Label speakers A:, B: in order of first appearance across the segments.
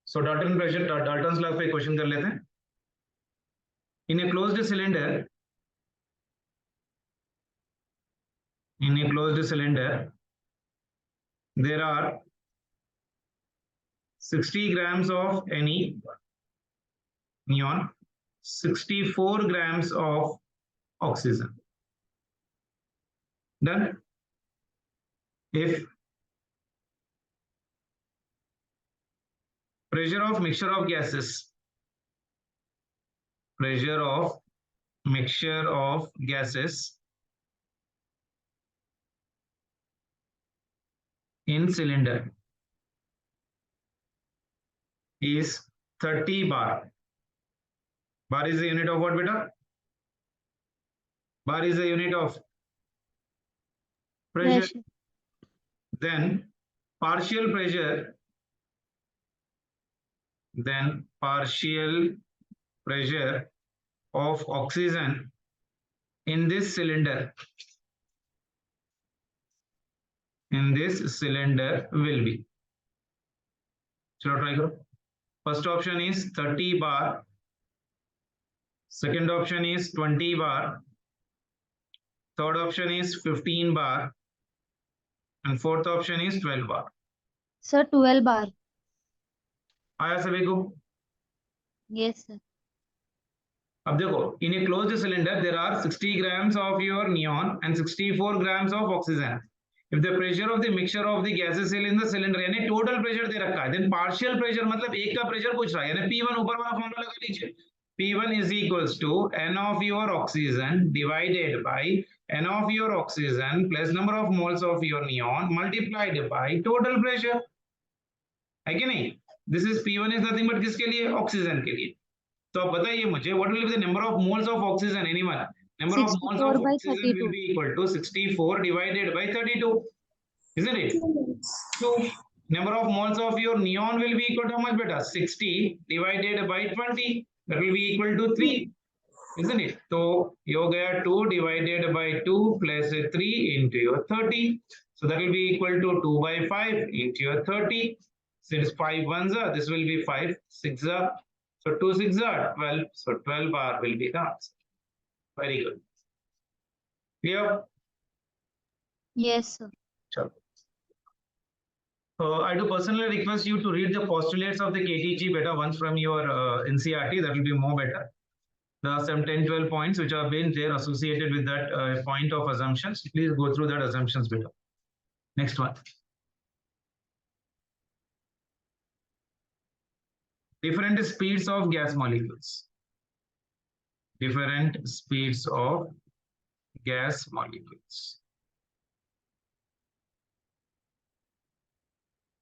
A: सो Dalton law पे question कर लेते हैं. In a closed cylinder, there are 60 grams of any neon, 64 grams of oxygen. Done. If pressure of mixture of gases in cylinder is 30 bar. Bar is the unit of what, beta? Bar is the unit of pressure. Then partial pressure of oxygen in this cylinder will be. Chalo try karo. First option is 30 bar. Second option is 20 bar. Third option is 15 bar. And fourth option is 12 bar.
B: Sir, 12 bar.
A: आया सभी को?
B: Yes, sir.
A: अब देखो, in a closed cylinder there are 60 grams of your neon and 64 grams of oxygen. If the pressure of the mixture of the gases in the cylinder, यानी total pressure दे रखा है, then partial pressure मतलब एक का pressure पूछ रहा है, यानी P1 ऊपर वाला फॉर्मूला लगा लीजिए. P1 is equals to N of your oxygen divided by N of your oxygen plus number of moles of your neon multiplied by total pressure. है कि नहीं? This is P1 is nothing but किसके लिए? Oxygen के लिए. तो आप बताइए मुझे, what will be the number of moles of oxygen? Anyone? Number of moles of oxygen will be equal to 64 divided by 32, isn't it? So number of moles of your neon will be equal to how much, beta? 60 divided by 20, that will be equal to 3, isn't it? So ये हो गया 2 divided by 2 plus 3 into your 30, so that will be equal to 2 by 5 into your 30. Since 5 ones are, this will be 5 6 are. So 2 6 are 12. So 12 bar will be the answer. Very good. Clear?
B: Yes, sir.
A: Sure. I do personally request you to read the postulates of the KTG beta once from your NCRT. That will be more better. There are some 10 12 points which have been there associated with that point of assumptions. Please go through that assumptions beta. Next one. Different speeds of gas molecules. Different speeds of gas molecules.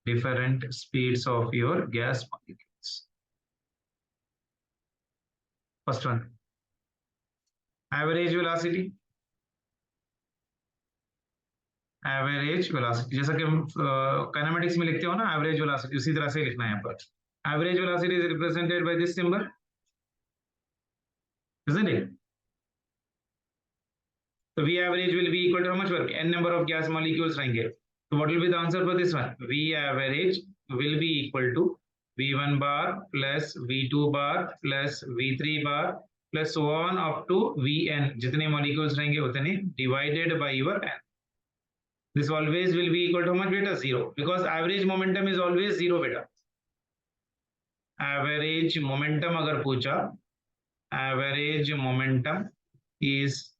A: Different speeds of your gas molecules. First one. Average velocity. Average velocity. जैसा कि हम kinematics में लिखते हो ना, average velocity, उसी तरह से लिखना है यहाँ पर. Average velocity is represented by this symbol, isn't it? So V average will be equal to how much work? N number of gas molecules रहेंगे. So what will be the answer for this one? V average will be equal to V1 bar plus V2 bar plus V3 bar plus so on up to Vn. जितने molecules रहेंगे उतने divided by your n. This always will be equal to how much, beta? 0. Because average momentum is always 0, beta. Average momentum अगर पूछा, average momentum is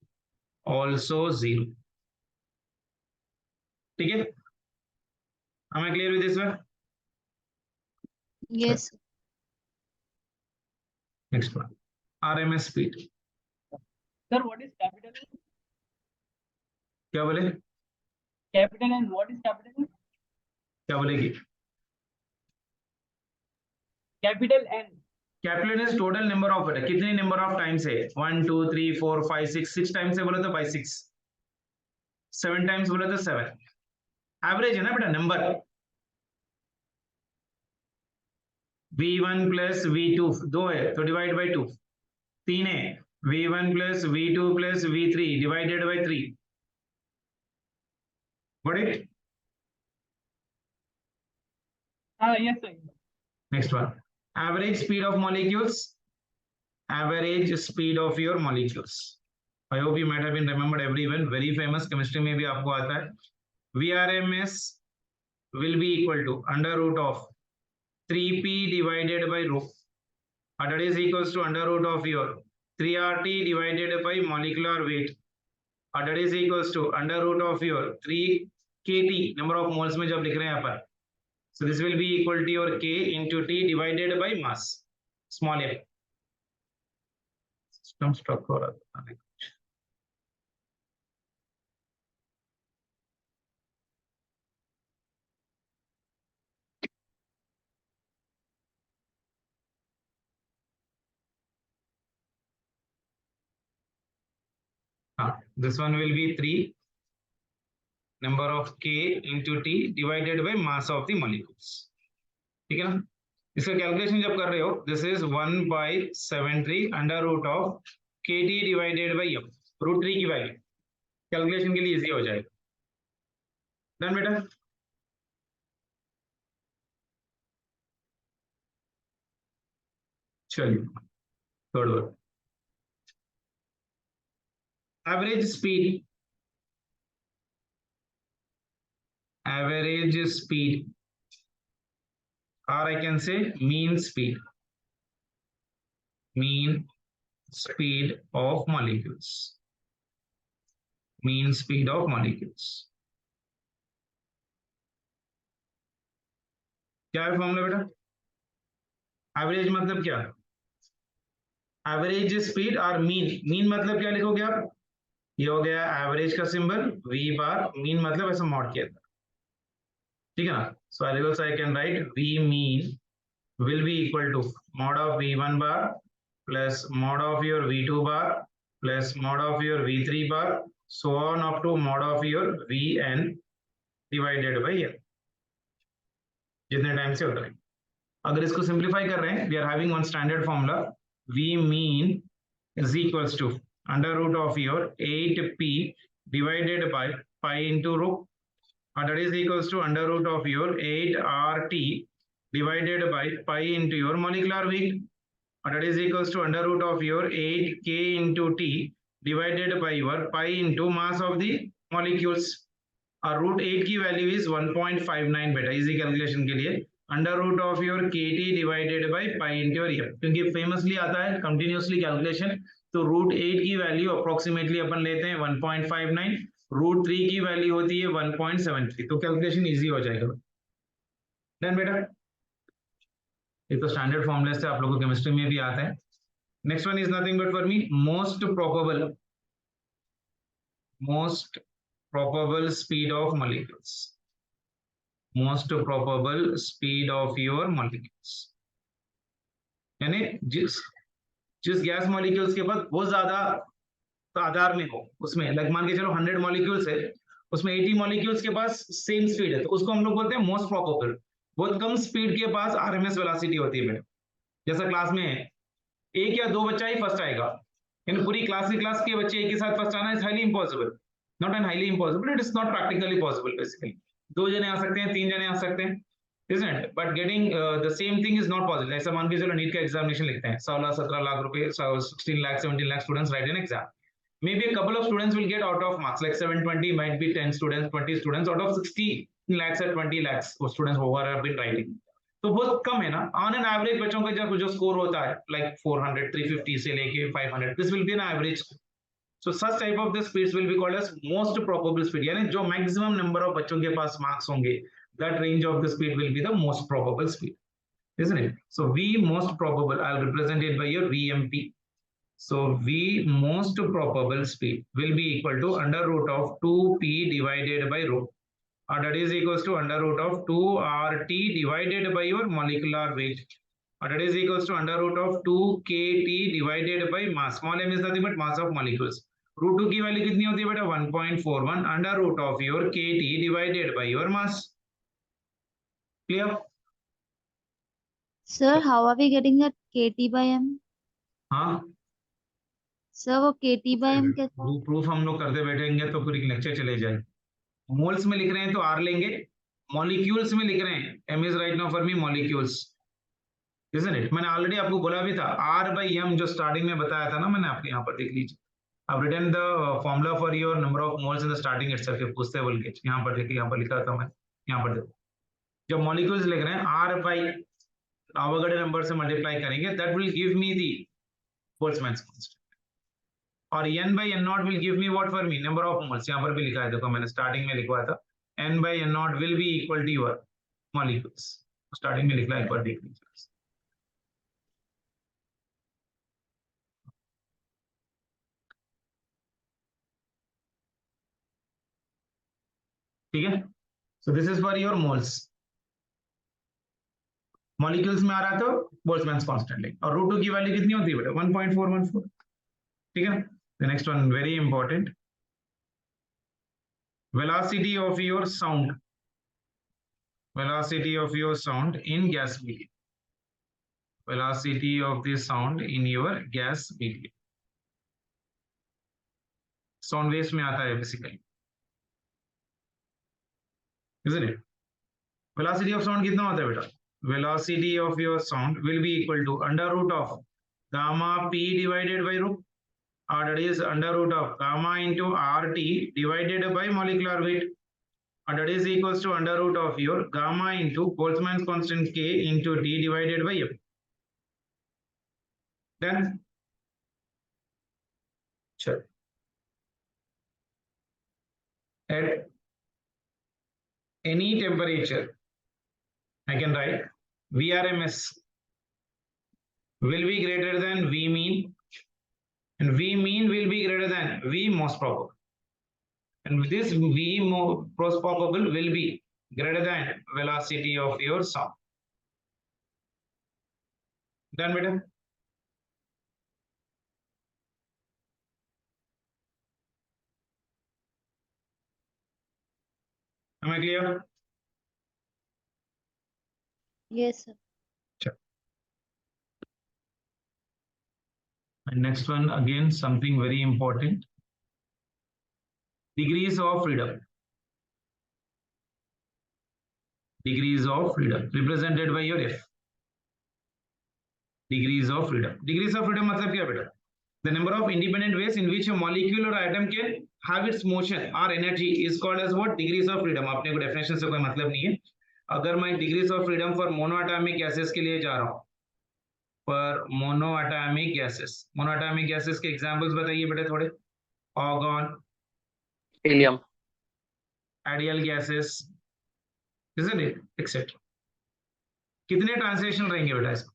A: also 0. ठीक है? Am I clear with this one?
B: Yes.
A: Next one. RMS speed.
C: Sir, what is capital N?
A: क्या बोले?
C: Capital N, what is capital N?
A: क्या बोलेगी?
C: Capital N.
A: Capital N is total number of it. कितने number of times है? 1 2 3 4 5 6 6 times है बोले तो by 6. 7 times बोले तो 7. Average है ना बेटा, number. V1 plus V2 दो है तो divide by 2. 3 है. V1 plus V2 plus V3 divided by 3. Got it?
C: Yes, sir.
A: Next one, average speed of molecules. Average speed of your molecules. I hope you might have been remembered everyone. Very famous chemistry में भी आपको आता है. VRMS will be equal to under root of 3p divided by rho. That is equals to under root of your 3RT divided by molecular weight. That is equals to under root of your 3kT number of moles में जब लिख रहे हैं यहाँ पर. So this will be equal to your K into T divided by mass. Small m. System struck हो रहा था. This one will be 3 number of K into T divided by mass of the molecules. ठीक है ना. इसका calculation जब कर रहे हो, this is 1/73 under root of KT divided by m. Root 3 की वैल्यू कैलकुलेशन के लिए इजी हो जाएगा. डन बेटा. चलिए third word, average speed. Average speed, or I can say mean speed. Mean speed of molecules. Mean speed of molecules. क्या है formula बेटा? एवरेज मतलब क्या? एवरेज स्पीड और मीन मतलब क्या लिखोगे आप? ये हो गया एवरेज का सिंबल वी बार, मीन मतलब ऐसा मॉड किया था. ठीक है ना. So I can write we mean will be equal to mod of v1 bar plus mod of your v2 bar plus mod of your v3 bar so on up to mod of your vn divided by n. जितने time से होता है. अगर इसको simplify कर रहे हैं, we are having one standard formula. v mean is equals to under root of your 8p divided by pi into rho, and that is equals to under root of your 8rt divided by pi into your molecular weight, and that is equals to under root of your 8k into t divided by your pi into mass of the molecules. और root 8 की value is 1.59 बेटा. Easy calculation के लिए under root of your kt divided by pi into your f, क्योंकि famously आता है continuously calculation. तो root 8 की वैल्यू अप्रोक्सीमेटली अपन लेते हैं 1.59, रूट 3 की वैल्यू होती है 1.73. तो कैलकुलेशन इजी हो जाएगा. डन बेटा. ये तो स्टैंडर्ड फॉर्मूले से आप लोगों को केमिस्ट्री में भी आता है. Next one is nothing but for me most probable speed of molecules. Most probable speed of your molecules. यानी जिस गैस मॉलिक्यूल्स के पास बहुत ज्यादा तादाद में हो, उसमें लाइक मान के चलो 100 मॉलिक्यूल्स है, उसमें 80 मॉलिक्यूल्स के पास सेम स्पीड है, तो उसको हम लोग बोलते हैं मोस्ट प्रोबेबल. बहुत कम स्पीड के पास आरएमएस वेलोसिटी होती है. जैसा क्लास में एक या दो बच्चा ही फर्स्ट आएगा, यानी पूरी क्लास के बच्चे एक ही साथ फर्स्ट आना is highly impossible. Not an highly impossible, it is not practically possible basically. 2 जने आ सकते हैं, 3 जने आ सकते हैं, isn't it? But getting the same thing is not possible. ऐसा मान के चलो नीट का एग्जामिनेशन लिखते हैं, 16-17 लाख रुपए, 16 lakh 17 lakh students write an exam. Maybe a couple of students will get out of marks, like 720 might be 10 students, 20 students out of 60 lakhs or 20 lakhs of students who have been writing. तो बहुत कम है ना. On an average बच्चों का जो score होता है like 400, 350 से लेके 500, this will B an average. So such type of the speeds will be called as most probable speed. यानी जो maximum number of बच्चों के पास marks होंगे, that range of the speed will be the most probable speed, isn't it? So V most probable, I'll represent it by your VMP. So V most probable speed will be equal to under root of 2p divided by rho, and that is equals to under root of 2RT divided by your molecular weight, and that is equals to under root of 2kT divided by mass. Small m is nothing but mass of molecules. Root 2 की value कितनी होती है बेटा? 1.41 under root of your kt divided by your mass. Clear?
B: Sir, how are we getting that KT by M?
A: हाँ
B: Sir, वो KT by M कैसा?
A: Proof हम लोग करते बैठेंगे तो पूरी लेक्चर चले जाए. मोल्स में लिख रहे हैं तो आर लेंगे, मॉलिक्यूल्स में लिख रहे हैं M is right now for me molecules. isn't it? मैंने ऑलरेडी आपको बोला भी था R/m जो स्टार्टिंग में बताया था ना, मैंने आपके यहाँ पर देख लीजिए. I've written the formula for your number of moles in the starting itself. ये पूछते हैं बोल के यहाँ पर देखिए, यहाँ पर लिखा था मैं, यहाँ पर देखो जब मॉलिक्यूल्स लिख रहे हैं R/Avogadro नंबर से मल्टीप्लाई करेंगे, that will give me the Boltzmann's constant. और n/n0 will give me what for me, number of moles. यहाँ पर भी लिखा है, देखो मैंने स्टार्टिंग में लिखवाया था, n/n0 will be equal to your molecules. Starting में लिखा है, एक बार देख लीजिए. ठीक है, so this is for your moles. Molecules में आ रहा था बोल्ट्जमैन्स कांस्टेंट लेंगे, और √2 की वैल्यू कितनी होती है बेटा, 1.414. ठीक है, the next one very important, velocity of your sound, velocity of your sound in gas medium, velocity of the sound in your gas medium. Sound waves में आता है basically, isn't it? velocity of sound कितना होता है बेटा, velocity of your sound will be equal to under root of gamma p divided by rho, or that is under root of gamma into RT divided by molecular weight, or that is equals to under root of your gamma into Boltzmann's constant K into T divided by F. Then sure. At any temperature, I can write Vrms will be greater than V mean, and V mean will be greater than V most probable, and this V most probable will be greater than velocity of your sound. Done, better. Am I clear?
B: Yes, sir.
A: Sure. And next one, again something very important, degrees of freedom. Degrees of freedom represented by your F. Degrees of freedom. Degrees of freedom मतलब क्या बेटा? The number of independent ways in which a molecule or atom can have its motion or energy is called as what? Degrees of freedom. अपने को definition से कोई मतलब नहीं है. अगर मैं degrees of freedom for monoatomic gases के लिए जा रहा हूँ, पर monoatomic gases के examples बताइए बेटा थोड़े. Argon,
D: helium,
A: ideal gases, isn't it, etc. कितने ट्रांसलेशन रहेंगे बेटा इसमें?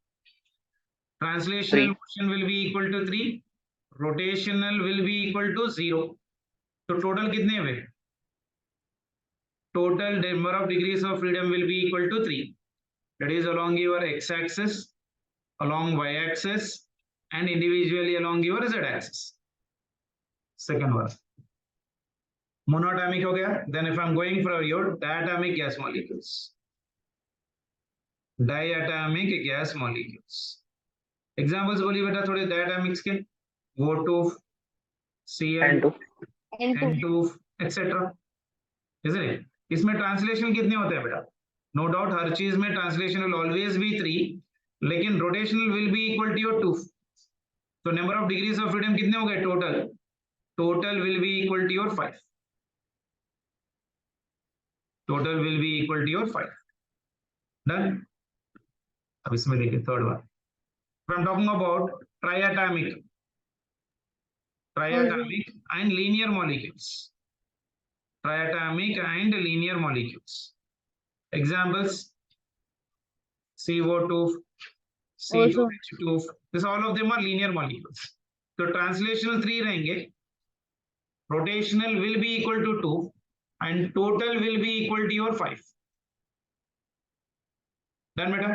A: Translational motion will be equal to 3, rotational will be equal to 0. तो total कितने हुए? Total number of degrees of freedom will be equal to 3. That is along your x-axis, along y-axis, and individually along your z-axis. Second one. Monatomic हो गया. Then if I'm going for your diatomic gas molecules. Diatomic gas molecules. Examples बोलिए बेटा थोड़े diatomics के. O2, Cl, N2, etc. Isn't it? इसमें translation कितने होते हैं बेटा? नो डाउट हर चीज में ट्रांसलेशन विल ऑलवेज बी 3, लेकिन rotational will be equal to your 2. तो number of degrees of freedom कितने हो गए total? Total will be equal to your 5. Total will be equal to your 5. Done. अब इसमें देखिए third one. I am talking about triatomic and linear molecules. Triatomic and linear molecules. Examples: CO2, C2H2. This all of them are linear molecules. So translational 3 रहेंगे. Rotational will be equal to 2, and total will be equal to your 5. Done, beta?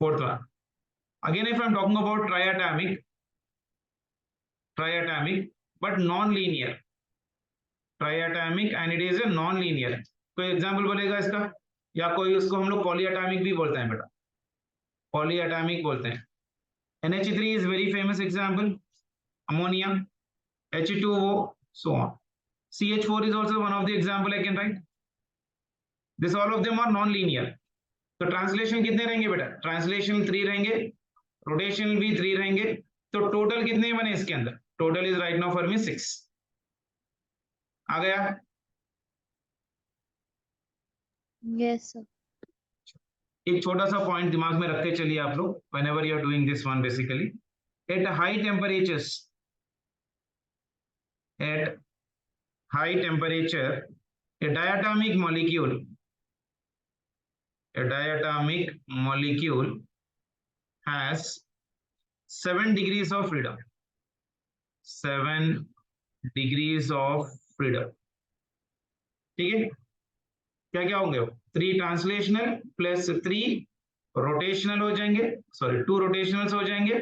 A: Fourth one. Again, if I'm talking about triatomic, but non-linear. Triatomic and it is a non-linear. कोई example बोलेगा इसका, या कोई उसको हम लोग polyatomic भी बोलते हैं बेटा, पॉलीएटॉमिक बोलते हैं. NH3 is very famous example. Ammonia, H2O, so on. CH4 is also one of the example I can write. This all of them are non-linear. तो ट्रांसलेशन कितने रहेंगे बेटा? ट्रांसलेशन 3 रहेंगे, रोटेशन भी 3 रहेंगे, तो टोटल कितने बने इसके अंदर? Total is right now for मी 6 आ गया।
B: Yes, sir.
A: एक छोटा सा पॉइंट दिमाग में रखते चलिए आप लोग, whenever you are doing this one, basically at high temperatures, at high temperature, a diatomic molecule, a diatomic molecule has 7 degrees of freedom, 7 degrees of freedom, ठीक है? क्या क्या होंगे? 3 ट्रांसलेशनल प्लस 3 रोटेशनल हो जाएंगे, सॉरी 2 रोटेशनल्स हो जाएंगे,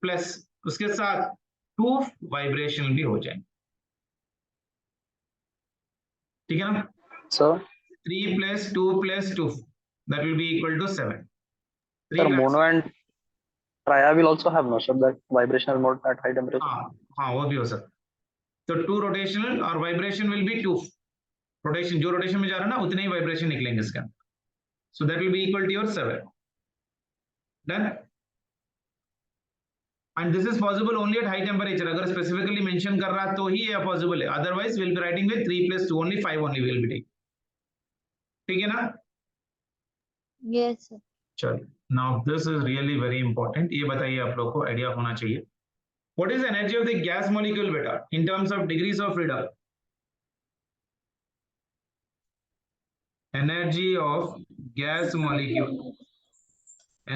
A: प्लस उसके साथ 2 वाइब्रेशनल भी हो जाएंगे, ठीक है ना?
D: Sir,
A: 3 plus 2 plus 2, that will be equal to 7.
D: sir, mono and tria will also have no, sir, that vibrational mode at high temperature.
A: हाँ वो भी हो सकता। तो 2 रोटेशनल और वाइब्रेशन विल बी 2, रोटेशन जो रोटेशन में जा रहा है ना उतने ही वाइब्रेशन निकलेंगे इसका, so that will be equal to your 7. Done? And this is possible only at high temperature, अगर स्पेसिफिकली मेंशन कर रहा तो ही ये पॉसिबल है, otherwise will be writing with 3 plus 2 only 5 only will be taken, ठीक है ना?
B: Yes, sir.
A: चलो, now this is really very important, ये बताइए आप लोग को आइडिया होना चाहिए. What is the energy of the gas molecule beta in terms of degrees of freedom? Energy of gas molecule,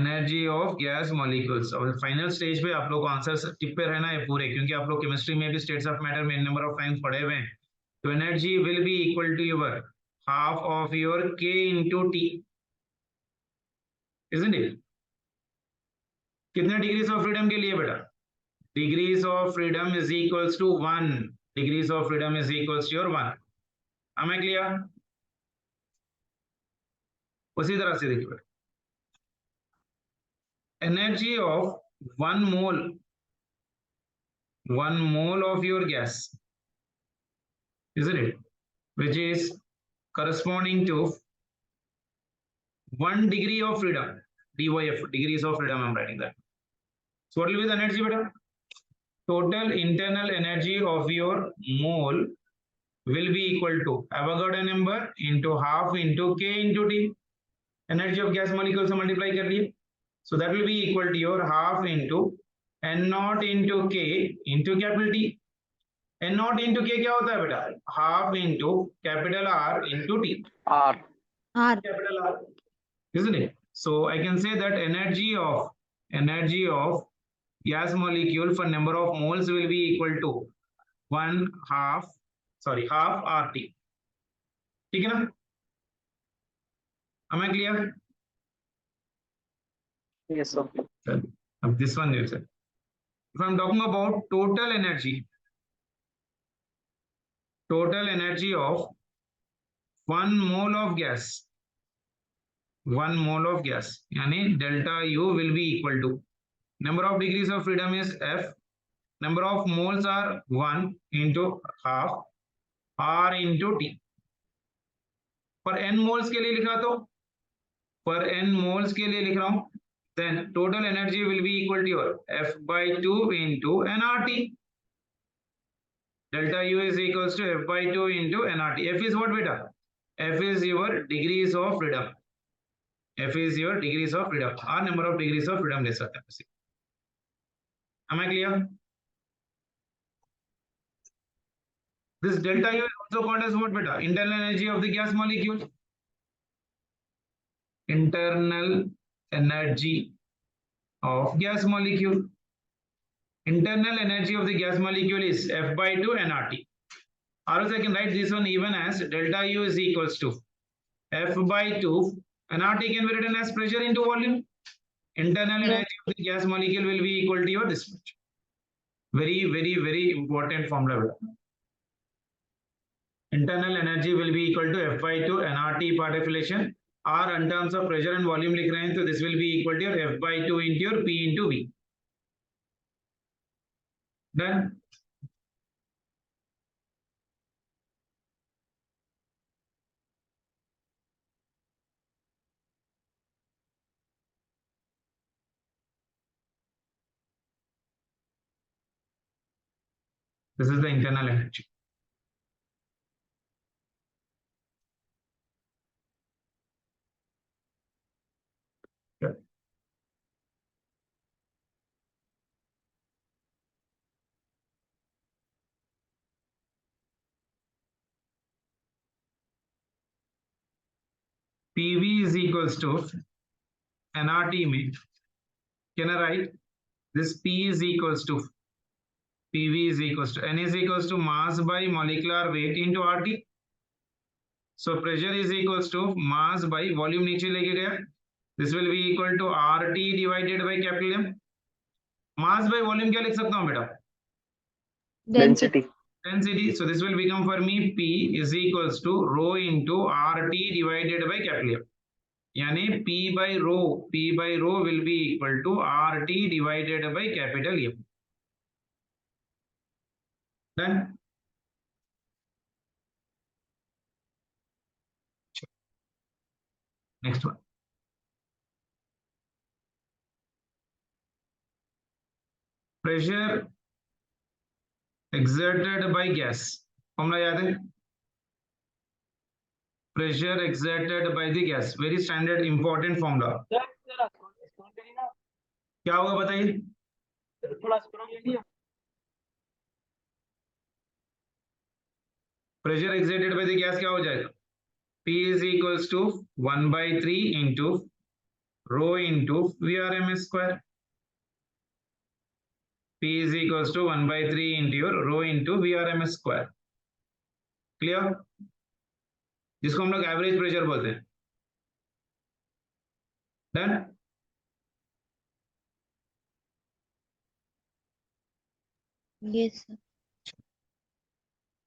A: energy of gas molecules. और final stage पे आप लोग को आंसर टिप पे रहना है पूरे, क्योंकि आप लोग केमिस्ट्री में भी स्टेट्स ऑफ मैटर में नंबर ऑफ टाइम्स पढ़े हुए हैं. तो energy will be equal to your half of your k into t, isn't it? कितने डिग्रीज ऑफ फ्रीडम के लिए बेटा? degrees of freedom is equals to 1, degrees of freedom is equals to your 1. am I clear? उसी तरह से देखिए, energy of 1 mole of your gas, isn't it, which is corresponding to 1 degree of freedom, DYF, degrees of freedom, I'm writing that. So what will be the energy beta? Total internal energy of your mole will be equal to Avogadro number into half into k into t, energy of gas molecule से multiply कर लिए, so that will be equal to your half into n naught into k into capital T. n naught into k क्या होता है बेटा? half into capital R into T.
D: R.
B: R.
A: Capital R, isn't it? So I can say that energy of gas molecule for number of moles will be equal to half RT, ठीक है ना? Am I clear?
D: Yes, sir.
A: This one you said. If I'm talking about total energy of 1 mole of gas, यानी delta U will be equal to number of degrees of freedom is F, number of moles are 1 into half R into T. पर n moles के लिए लिखा, तो पर n moles के लिए लिख रहा हूं, then total energy will be equal to your F by 2 into nRT. Delta U is equals to F by 2 into nRT. F is what beta? F is your degrees of freedom. F is your degrees of freedom, or number of degrees of freedom ले सकते हैं. Am I clear? This delta U is also called as what beta? Internal energy of the gas molecule. Internal energy of gas molecule. Internal energy of the gas molecule is F by 2 nRT. Or else I can write this one even as delta U is equals to F by 2 nRT can be written as pressure into volume. Internal energy of the gas molecule will be equal to your this much. Very important formula. Internal energy will be equal to F by 2 nRT part affiliation, or in terms of pressure and volume लिख रहे हैं तो this will be equal to your F by 2 into your P into V. Done? This is the internal energy. Okay. PV is equals to nRT में can I write this P is equals to PV is equals to N is equals to mass by molecular weight into RT. So pressure is equals to mass by volume नीचे लेके गया. This will be equal to RT divided by capital M. Mass by volume क्या लिख सकता हूँ बेटा?
B: Density.
A: Density. So this will become for me P is equals to rho into RT divided by capital M. यानी P by rho will be equal to RT divided by capital M. Done. Next one. Pressure exerted by gas. Formula याद है? Pressure exerted by the gas. Very standard important formula.
C: Sir जरा scroll करिए ना,
A: क्या होगा बताइए?
C: थोड़ा scroll कीजिए.
A: Pressure exerted by the gas क्या हो जाएगा? P is equals to 1 by 3 into rho into VRMS square. P is equals to 1 by 3 into your rho into VRMS square. Clear? जिसको हम लोग एवरेज प्रेशर बोलते हैं. Done?
B: Yes, sir.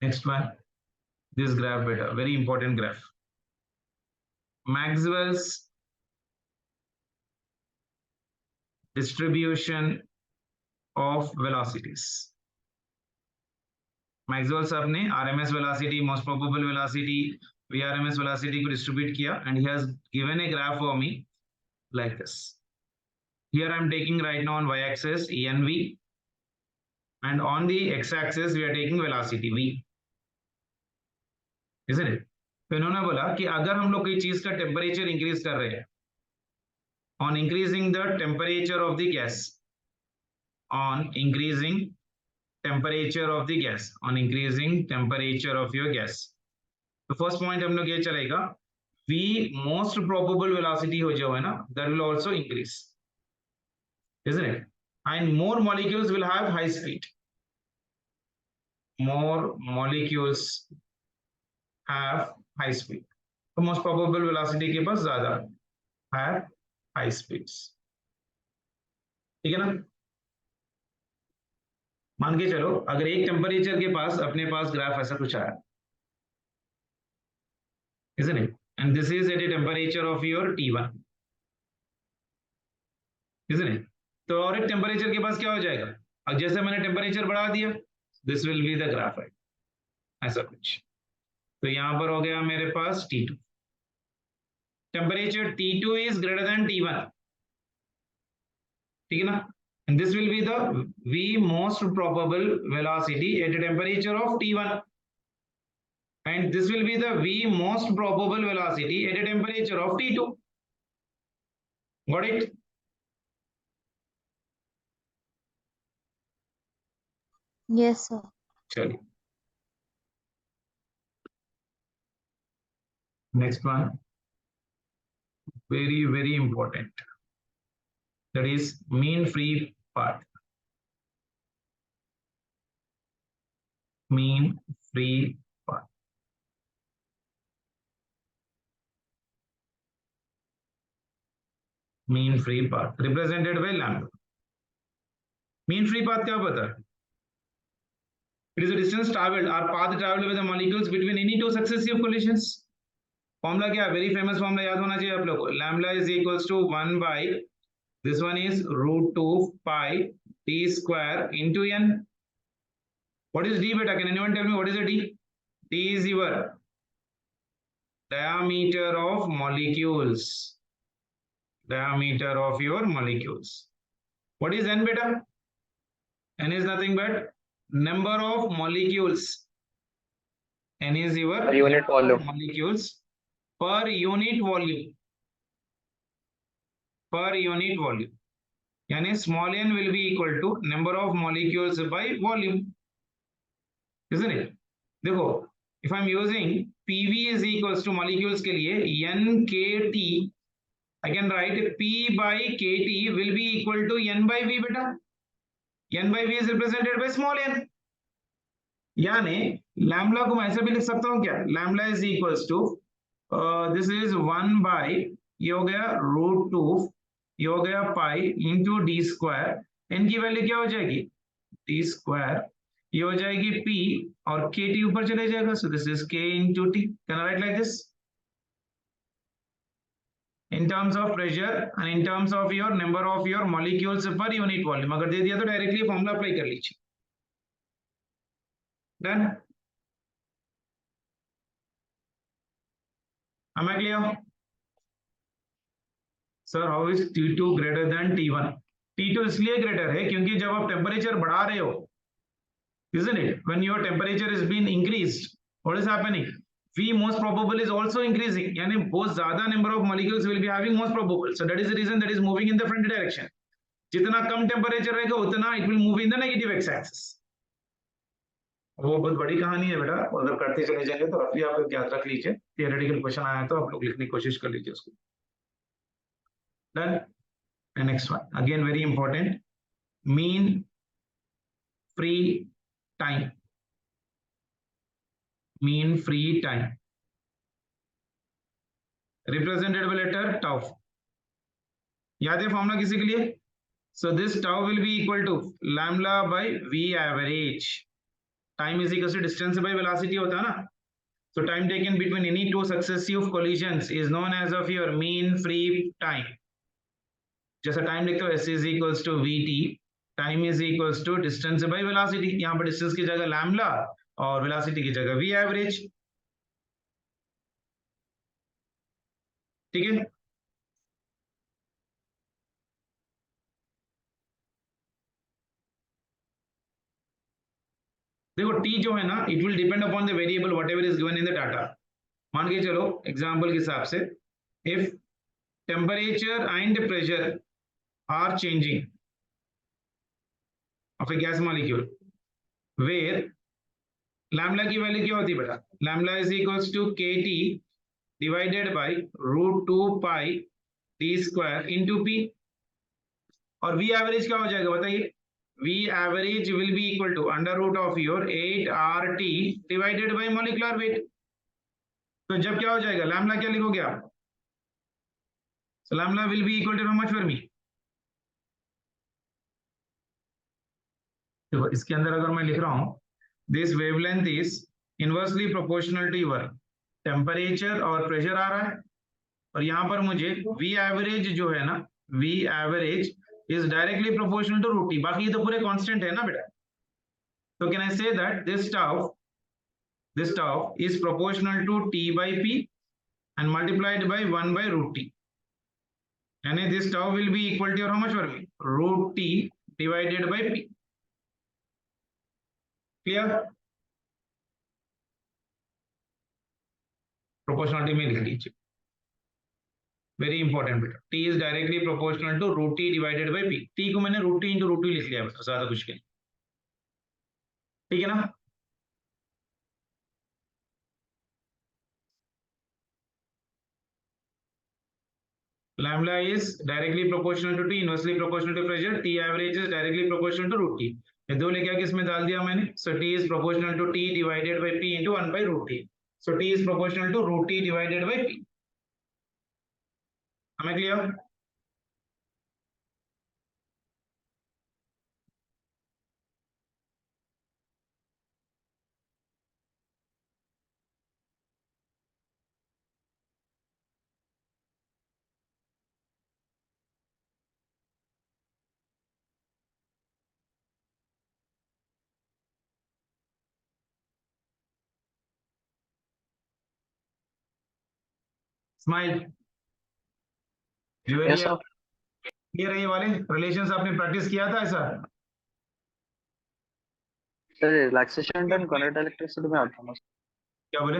A: Next one. This graph beta, very important graph. Maxwell's distribution of velocities. Maxwell साहब ने RMS velocity, most probable velocity, VRMS velocity को distribute किया, and he has given a graph for me like this. Here I am taking right now on y-axis ENV, and on the x-axis we are taking velocity V. Isn't it? तो इन्होंने बोला कि अगर हम लोग कोई चीज का टेम्परेचर इंक्रीज कर रहे हैं, on increasing the temperature of the gas, on increasing temperature of the gas, on increasing temperature of your gas. तो फर्स्ट पॉइंट हम लोग ये चलेगा, V most probable velocity हो जो है ना, that will also increase, isn't it? And more molecules will have high speed. More molecules have high speed. तो most probable velocity के पास ज्यादा have high speeds. ठीक है ना? मान के चलो अगर एक टेम्परेचर के पास अपने पास ग्राफ ऐसा कुछ आया, isn't it? And this is at a temperature of your T1, isn't it? तो और एक टेम्परेचर के पास क्या हो जाएगा? अब जैसे मैंने टेम्परेचर बढ़ा दिया, this will be the graph, है ऐसा कुछ. तो यहां पर हो गया मेरे पास T2. Temperature T2 is greater than T1, ठीक है ना? And this will be the V most probable velocity at a temperature of T1. And this will be the V most probable velocity at a temperature of T2. Got it?
B: Yes, sir.
A: Chali. Next one. Very, very important. That is mean free path. Mean free path. Mean free path represented by lambda. Mean free path क्या पता है? It is a distance traveled or path traveled with the molecules between any two successive collisions. Formula क्या है? Very famous formula याद होना चाहिए आप लोग को. Lambda is equals to 1 by this one is root 2 pi t square into n. What is d beta? Can anyone tell me what is a d? D is your diameter of molecules. Diameter of your molecules. What is n beta? N is nothing but number of molecules. N is your
D: Per unit volume.
A: molecules per unit volume. Per unit volume. यानी small n will be equal to number of molecules by volume, isn't it? देखो, if I'm using PV is equals to molecules के लिए NKT, I can write P by KT will be equal to N by V बेटा. N by V is represented by small n. यानी lambda को मैं ऐसे भी लिख सकता हूँ क्या? Lambda is equals to this is 1 by ये हो गया √2 ये हो गया pi into D square. N की वैल्यू क्या हो जाएगी? D square. ये हो जाएगी पी और के टी ऊपर चले जाएगा. सो दिस इज के into T. Can I right like this? In terms of pressure and in terms of your number of your molecules per unit volume. अगर दे दिया तो डायरेक्टली फॉर्मूला अप्लाई कर लीजिए. Done? Am I clear? Sir, how is T2 greater than T1? T2 इसलिए greater है क्योंकि जब आप टेम्परेचर बढ़ा रहे हो, isn't it? When your temperature is being increased, what is happening? V most probable is also increasing. यानी बहुत ज्यादा number of molecules will be having most probable. So that is the reason that is moving in the front direction. जितना कम temperature रहेगा उतना it will move in the negative x-axis. वो बहुत बड़ी कहानी है बेटा, अगर करते चले जाएंगे तो रफली आप याद रख लीजिए. थियोरेटिकल क्वेश्चन आया तो आप लोग लिखने की कोशिश कर लीजिए उसको. Done. And next one again very important, mean free time. Mean free time represented by letter tau. याद है फॉर्मूला किसी के लिए? So this tau will be equal to lambda by v average. Time is equal to distance by velocity होता है ना. So time taken between any two successive collisions is known as of your mean free time. जैसा time लिखते हो s is equals to vt, time is equals to distance by velocity. यहाँ पर distance की जगह lambda और velocity की जगह v average. ठीक है? देखो t जो है ना, it will depend upon the variable whatever is given in the data. मान के चलो एग्जांपल के हिसाब से, if temperature and pressure are changing of a gas molecule where lambda की वैल्यू क्या होती है बेटा? lambda is equals to kt divided by √2 pi t square into p. और v average क्या हो जाएगा बताइए? V average will be equal to under root of your 8RT divided by molecular weight. तो जब क्या हो जाएगा? लैम्बडा क्या लिखोगे आप? So lambda will be equal to how much for me? देखो इसके अंदर अगर मैं लिख रहा हूं this wavelength is inversely proportional to your temperature और pressure आ रहा है, और यहाँ पर मुझे V average जो है ना, V average is directly proportional to √t. बाकी ये तो पूरे कांस्टेंट है ना बेटा. So can I say that this tau is proportional to t by p and multiplied by 1 by √t. यानी this tau will be equal to how much for me? √t divided by p. Clear? Proportionality में लिख लीजिए. Very important बेटा. T is directly proportional to √t divided by p. T को मैंने √t into √t लिख लिया बेटा, ज्यादा कुछ नहीं. ठीक है ना? Lambda is directly proportional to t, inversely proportional to pressure. T average is directly proportional to √t. ये दो लेके आके इसमें डाल दिया मैंने. So T is proportional to t divided by p into 1 by √t. So T is proportional to √t divided by p. Am I clear? Smile.
D: Yes, sir.
A: ये रहे वाले रिलेशंस आपने प्रैक्टिस किया था ऐसा?
D: Sir relaxation term current electricity में आता है ना।
A: क्या बोले?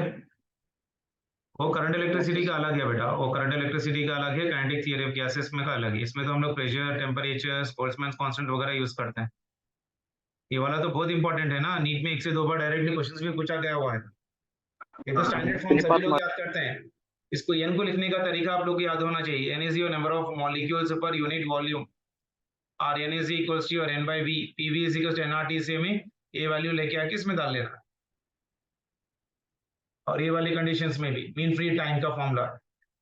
A: वो करंट इलेक्ट्रिसिटी का अलग है बेटा, वो करंट इलेक्ट्रिसिटी का अलग है, काइनेटिक थियरी ऑफ गैसेस में का अलग है। इसमें तो हम लोग प्रेशर, टेम्परेचर, बोल्ट्जमैन कांस्टेंट वगैरह यूज करते हैं। ये वाला तो बहुत इंपॉर्टेंट है ना, नीट में 1 से 2 बार डायरेक्टली क्वेश्चंस भी पूछा गया हुआ है। ये तो स्टैंडर्ड फॉर्म सभी लोग याद करते हैं। इसको एन को लिखने का तरीका आप लोग को याद होना चाहिए। N is your number of molecules per unit volume, और N is equals to your N by V, PV is equals to NRT से में ये वैल्यू लेके आके इसमें डाल लेना। और ये वाली कंडीशंस में भी मीन फ्री टाइम का formula,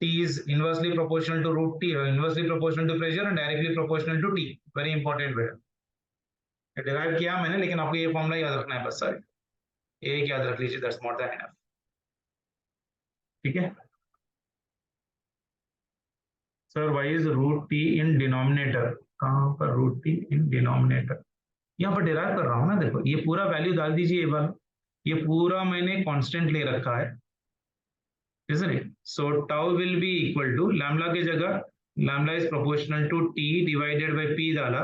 A: T is inversely proportional to root T, inversely proportional to pressure and directly proportional to T. Very important बेटा, डिराइव किया मैंने, लेकिन आपको ये फॉर्मूला याद रखना है बस। सारे एक याद रख लीजिए, दैट्स मोर देन इनफ। ठीक है sir, why is root T in denominator? कहाँ पर रूट टी इन डिनोमिनेटर? यहाँ पर डिराइव कर रहा हूँ ना, देखो ये पूरा वैल्यू डाल दीजिए। ये वाला ये पूरा मैंने कांस्टेंट ले रखा है, isn't it? So tau will be equal to lambda की जगह lambda is proportional to t divided by p डाला,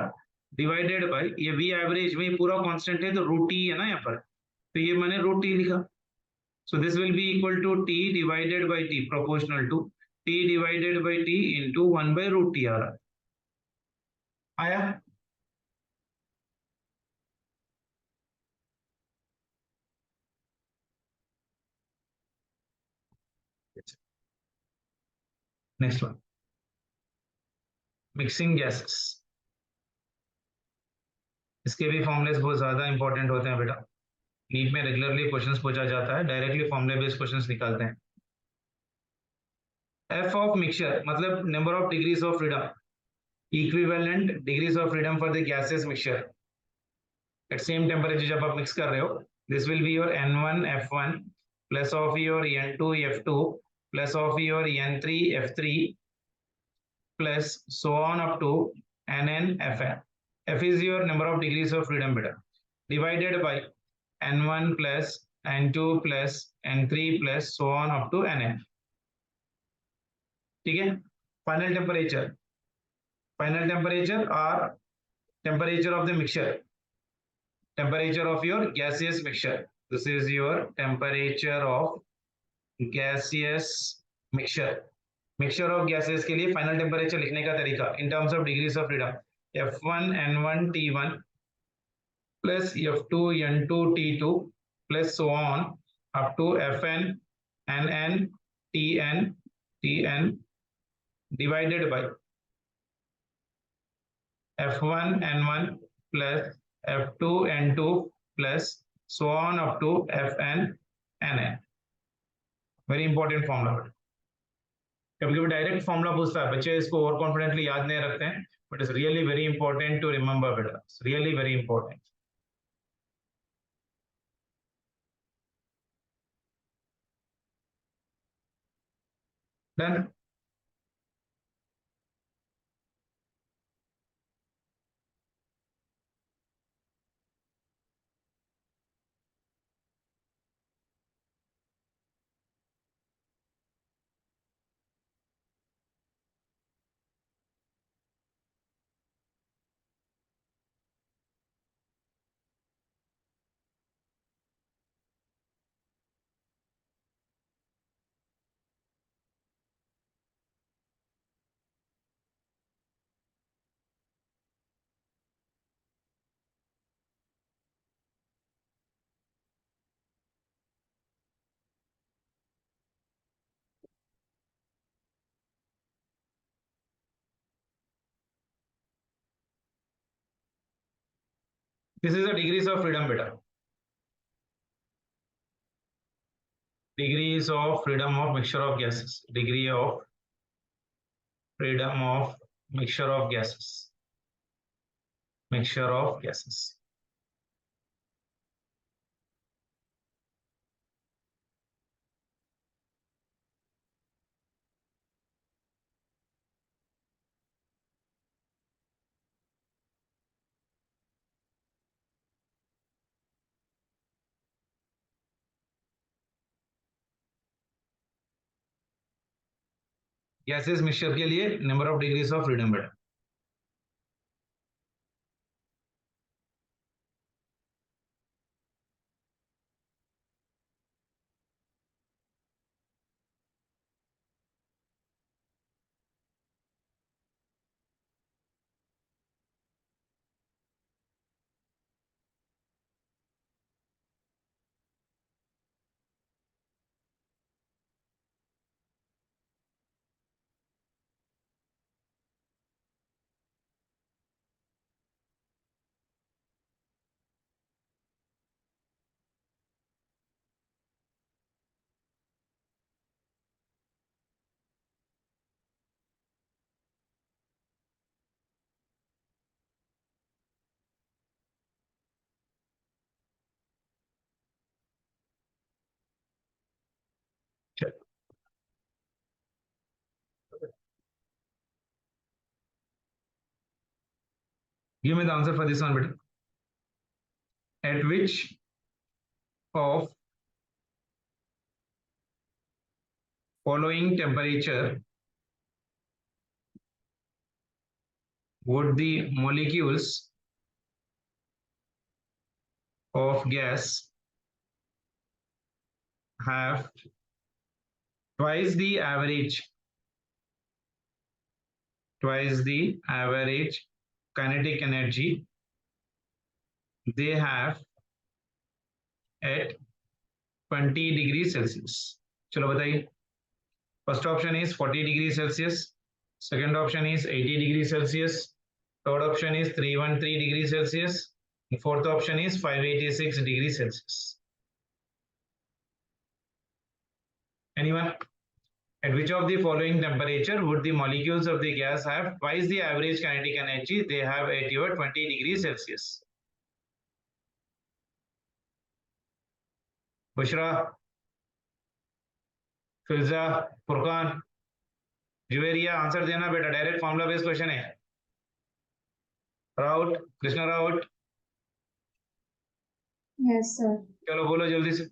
A: डिवाइडेड बाय ये v एवरेज में पूरा कांस्टेंट है तो रूट t है ना यहाँ पर, तो ये मैंने रूट t लिखा। So this will be equal to t divided by t proportional to t divided by t into 1 by root t आ रहा है। आया? Next one, mixing gases. इसके भी फॉर्मुलेस बहुत ज्यादा इंपॉर्टेंट होते हैं बेटा, नीट में रेगुलरली क्वेश्चंस पूछा जाता है, डायरेक्टली फॉर्मुले बेस्ड क्वेश्चंस निकालते हैं। F of mixture मतलब number of degrees of freedom, equivalent degrees of freedom for the gaseous mixture at same temperature जब आप mix कर रहे हो, this will be your N1 F1 plus of your N2 F2 plus of your N3 F3 plus so on up to Nn Fn. F is your number of degrees of freedom beta, divided by N1 plus N2 plus N3 plus so on up to Nn. ठीक है? Final temperature, final temperature or temperature of the mixture, temperature of your gaseous mixture. This is your temperature of gaseous mixture. Mixture of gases के लिए final temperature लिखने का तरीका in terms of degrees of freedom, F1 N1 T1 plus F2 N2 T2 plus so on up to Fn Nn Tn Tn divided by F1 N1 plus F2 N2 plus so on up to Fn Nn. Very important formula. कभी कभी direct formula पूछता है, बच्चे इसको over confidently याद नहीं रखते हैं, but it's really very important to remember बेटा, it's really very important. Done? This is the degrees of freedom बेटा, degrees of freedom of mixture of gases, degree of freedom of mixture of gases, mixture of gases. Gases mixture के लिए number of degrees of freedom बेटा, Give me the answer for this one, beta. At which of following temperature would the molecules of gas have twice the average kinetic energy they have at 20 degrees Celsius? चलो बताइए. First option is 40 degrees Celsius. Second option is 80 degrees Celsius. Third option is 313 degrees Celsius. Fourth option is 586 degrees Celsius. Anyone? At which of the following temperature would the molecules of the gas have twice the average kinetic energy they have at your 20 degrees Celsius? Bushra, Fiza, Furqan, Juveria, answer देना बेटा. Direct formula based question है. Raut, Krishna Raut.
B: Yes, sir.
A: चलो बोलो जल्दी से.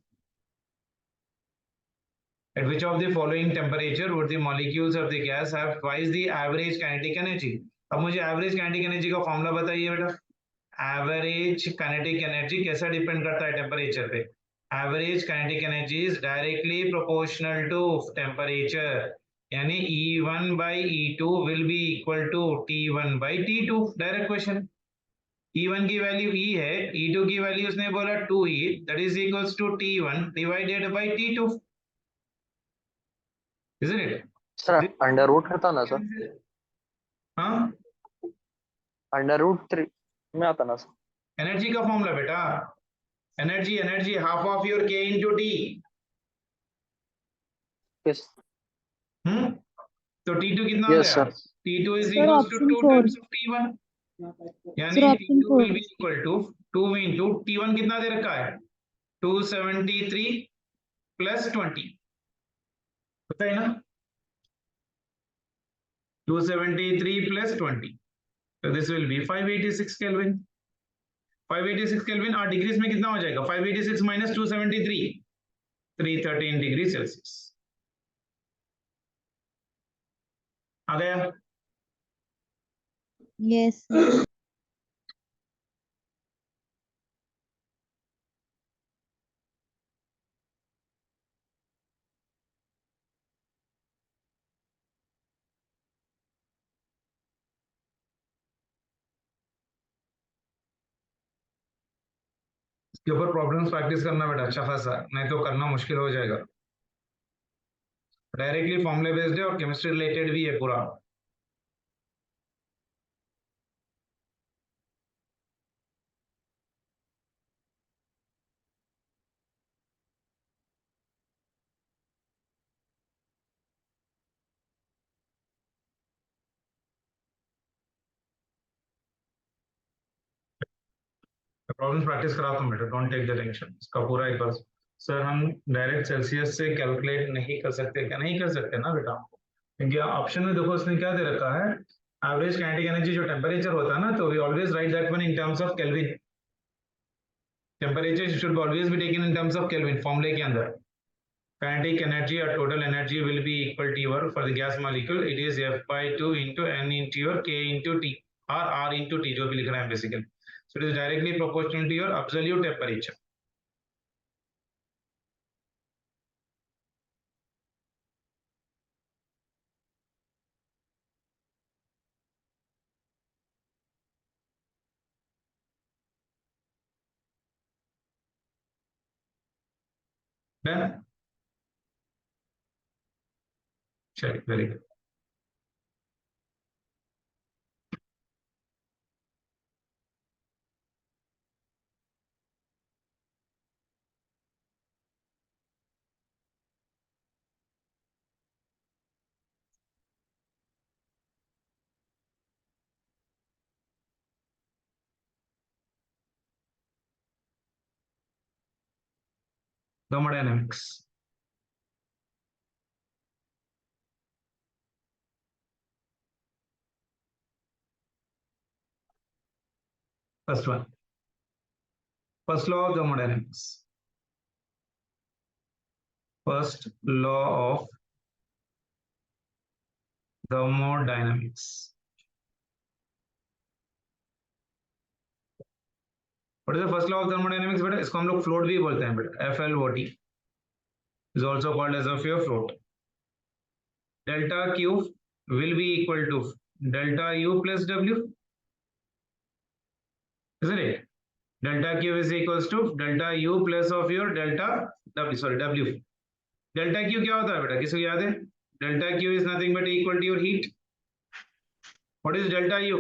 A: At which of the following temperature would the molecules of the gas have twice the average kinetic energy? अब मुझे average kinetic energy का फॉर्मूला बताइए बेटा. एवरेज काइनेटिक एनर्जी कैसा डिपेंड करता है टेम्परेचर पे? Average kinetic energy is directly proportional to temperature, यानी E1 by E2 will be equal to T1 by T2. Direct question. E1 की वैल्यू E है, E2 की वैल्यू उसने बोला 2E, that is equals to T1 divided by T2. Isn't it?
D: Sir under root रहता ना sir,
A: हाँ,
D: under root 3 में आता ना सर.
A: एनर्जी का फॉर्मूला बेटा. Energy half of your K into T.
D: Yes
A: तो T2 कितना आ
D: यस
A: गया?
D: Sir.
A: T2 is
B: Sir,
A: equals to
B: option
A: 2
B: 4.
A: times of T1. यानी
B: Sir, option
A: T2 will
B: 4.
A: be equal to 2 into T1 कितना दे रखा है? 273 plus 20. पता है ना? 273 plus 20. So this will be 586 Kelvin. 586 Kelvin और डिग्रीज में कितना हो जाएगा? 586 minus 273, 313 डिग्री सेल्सियस. आ गया?
B: Yes, sir.
A: इसके ऊपर प्रॉब्लम्स प्रैक्टिस करना बेटा अच्छा खासा, नहीं तो करना मुश्किल हो जाएगा. डायरेक्टली फॉर्मूले बेस्ड है और केमिस्ट्री रिलेटेड भी है पूरा. प्रॉब्लम्स प्रैक्टिस कराता हूँ बेटा, डोंट टेक द टेंशन. इसका पूरा एक बार सर हम डायरेक्ट सेल्सियस से कैलकुलेट नहीं कर सकते क्या? नहीं कर सकते ना बेटा, क्योंकि ऑप्शन में देखो उसने क्या दे रखा है, एवरेज काइनेटिक एनर्जी जो टेम्परेचर होता है ना, तो we always write that one in terms of kelvin. Temperature should always be taken in terms of kelvin फॉर्मूले के अंदर. Kinetic energy or total energy will be equal to your, for the gas molecule it is F by 2 into N into your K into T or R into T जो भी लिख रहे हैं basically. So it is directly proportional to your absolute temperature. Done? चलिए, very good. Thermodynamics. First one. First law of thermodynamics. First law of thermodynamics. What is the first law of thermodynamics बेटा? इसको हम लोग float भी बोलते हैं बेटा. FLOT is also called as a pure float. Delta Q will be equal to delta U plus W. Isn't it? Delta Q is equals to delta U plus of your delta W. Sorry, W. Delta Q क्या होता है बेटा? किसको याद है? Delta Q is nothing but equal to your heat. What is delta U?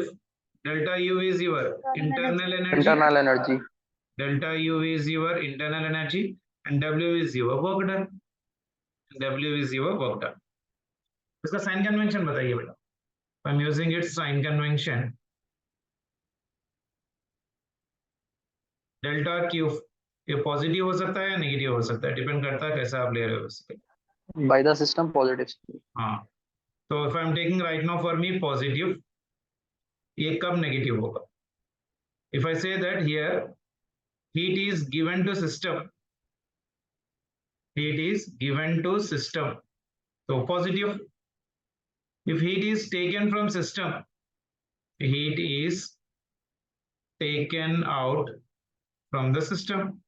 A: Delta U is your internal energy.
D: Internal energy.
A: Delta U is your internal energy and W is your work done. W is your work done. इसका sign convention बताइए बेटा. I'm using its sign convention. Delta Q ये positive हो सकता है या negative हो सकता है, डिपेंड करता है कैसा आप ले रहे हो उसके.
D: By the system, positive.
A: हाँ, तो if I'm taking right now for me positive, ये कब नेगेटिव होगा? If I say that here heat is given to system, heat is given to system, so positive. If heat is taken from system, heat is taken out from the system.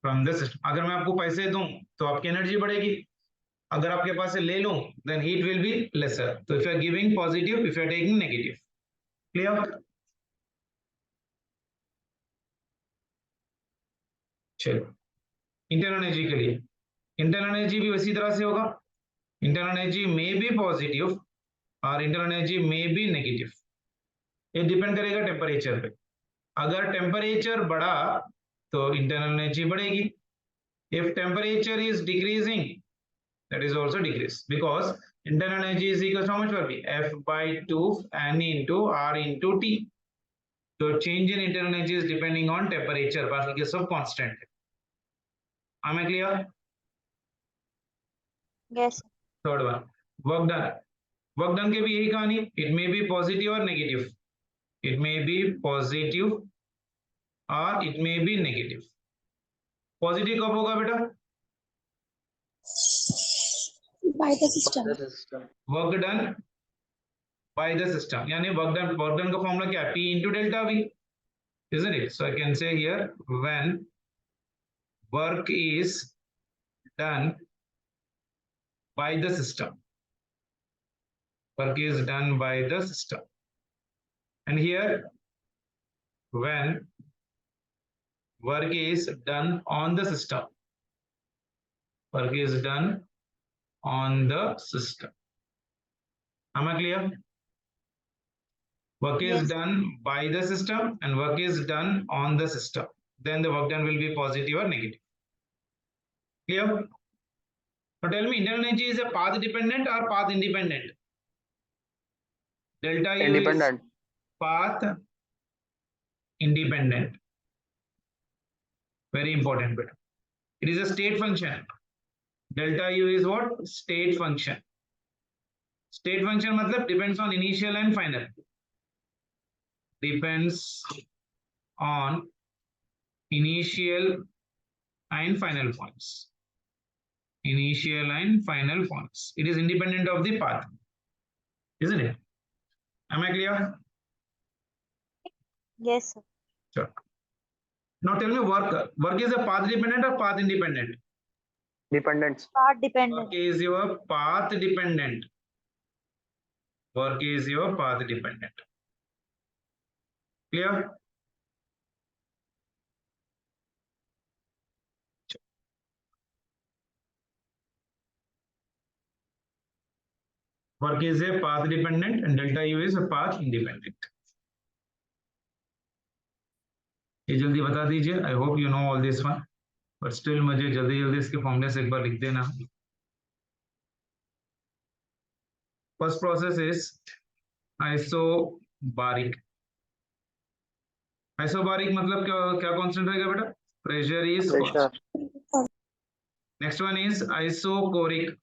A: From the system. अगर मैं आपको पैसे दूं तो आपकी energy बढ़ेगी. अगर आपके पास से ले लूं then heat will be lesser. So if you are giving positive, if you are taking negative. Clear? चलो. इंटरनल एनर्जी के लिए इंटरनल एनर्जी भी उसी तरह से होगा. इंटरनल एनर्जी में बी पॉजिटिव और इंटरनल एनर्जी में बी नेगेटिव. ये डिपेंड करेगा टेम्परेचर पे. अगर टेम्परेचर बढ़ा तो इंटरनल एनर्जी बढ़ेगी. If temperature is decreasing, that is also decrease, because internal energy is equal to how much will be F by 2 N into R into T. So change in internal energy is depending on temperature. बाकी के सब constant है. Am I clear?
B: Yes.
A: Third one, work done. Work done के भी यही कहानी. It may be positive or negative. It may be positive or it may be negative. Positive कब होगा बेटा?
B: By the system.
D: By the system.
A: Work done by the system. यानी work done का formula क्या है? P into delta V, isn't it? So I can say here when work is done by the system. Work is done by the system. And here when work is done on the system. Work is done on the system. Am I clear? Work is
B: Yes.
A: done by the system and work is done on the system. Then the work done will be positive or negative. Clear? Now tell me, internal energy is a path dependent or path independent? Delta U
D: Independent.
A: is path independent. Very important bit. It is a state function. Delta U is what? State function. State function मतलब depends on initial and final. Depends on initial and final points. Initial and final points. It is independent of the path. Isn't it? Am I clear?
B: Yes, sir.
A: Sure. Now tell me work. Work is a path dependent or path independent?
D: Dependence.
B: Part dependent.
A: Work is your path dependent. Work is your path dependent. Clear? Work is a path dependent and delta U is a path independent. ये जल्दी बता दीजिए. I hope you know all this one, but still मुझे जल्दी जल्दी इसके फॉर्मूले से एक बार लिख देना. First process is isobaric. Isobaric मतलब क्या कांस्टेंट रहेगा बेटा? Pressure is
D: Pressure.
A: constant. Next one is isochoric.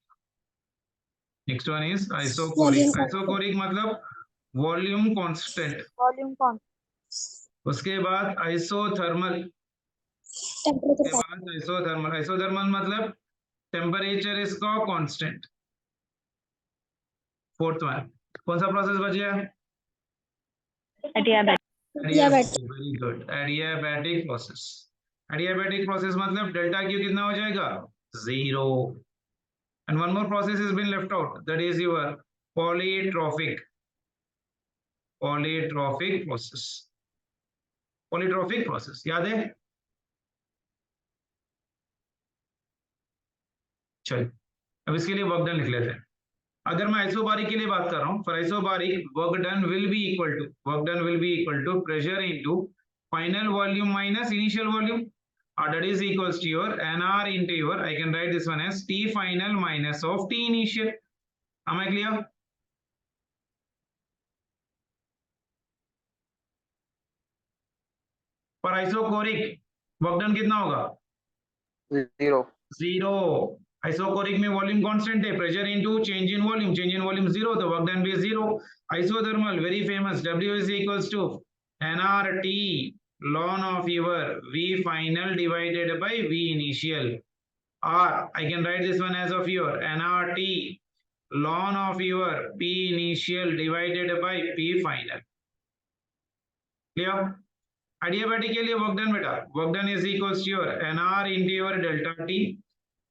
A: Next one is isochoric. Isochoric मतलब वॉल्यूम कांस्टेंट,
B: वॉल्यूम कौन
A: उसके बाद आइसोथर्मल,
B: टेम्परेचर
A: उसके बाद आइसोथर्मल, आइसोथर्मल मतलब टेम्परेचर इसका कांस्टेंट। फोर्थ वन कौन सा प्रोसेस बच गया?
B: Adiabatic
A: very good, adiabatic process. Adiabatic process मतलब डेल्टा क्यू कितना हो जाएगा? 0। And one more process has been left out, that is your polytrophic process। polytrophic process याद है? चलिए अब इसके लिए वर्क डन लिख लेते हैं। अगर मैं आइसोबारिक के लिए बात कर रहा हूं, for isobaric work done will be equal to pressure into final volume minus initial volume, or that is equals to your nr into your, I can write this one as T final minus of T initial। Am I clear? For isochloric work done कितना होगा?
D: 0।
A: 0। Isochoric में volume constant है, pressure into change in volume, 0 तो work done भी 0। Isothermal very famous, W is equals to nRT ln of your V final divided by V initial, or I can write this one as of your nRT ln of your P initial divided by P final। Clear? Adiabatic के लिए work done बेटा, work done is equals to your nr into your delta t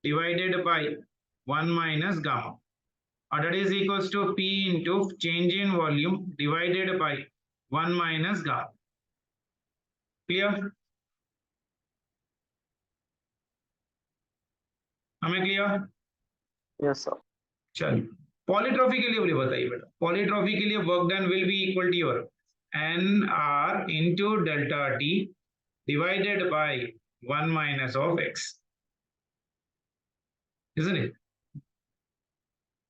A: divided by 1 minus gamma, or that is equals to p into change in volume divided by 1 minus gamma। Clear? हमें clear?
D: Yes, sir.
A: चलिए पॉलीट्रॉफी के लिए बोलिए, बताइए बेटा। Polytropic के लिए work done will be equal to your nr into delta t divided by 1 minus of x, isn't it?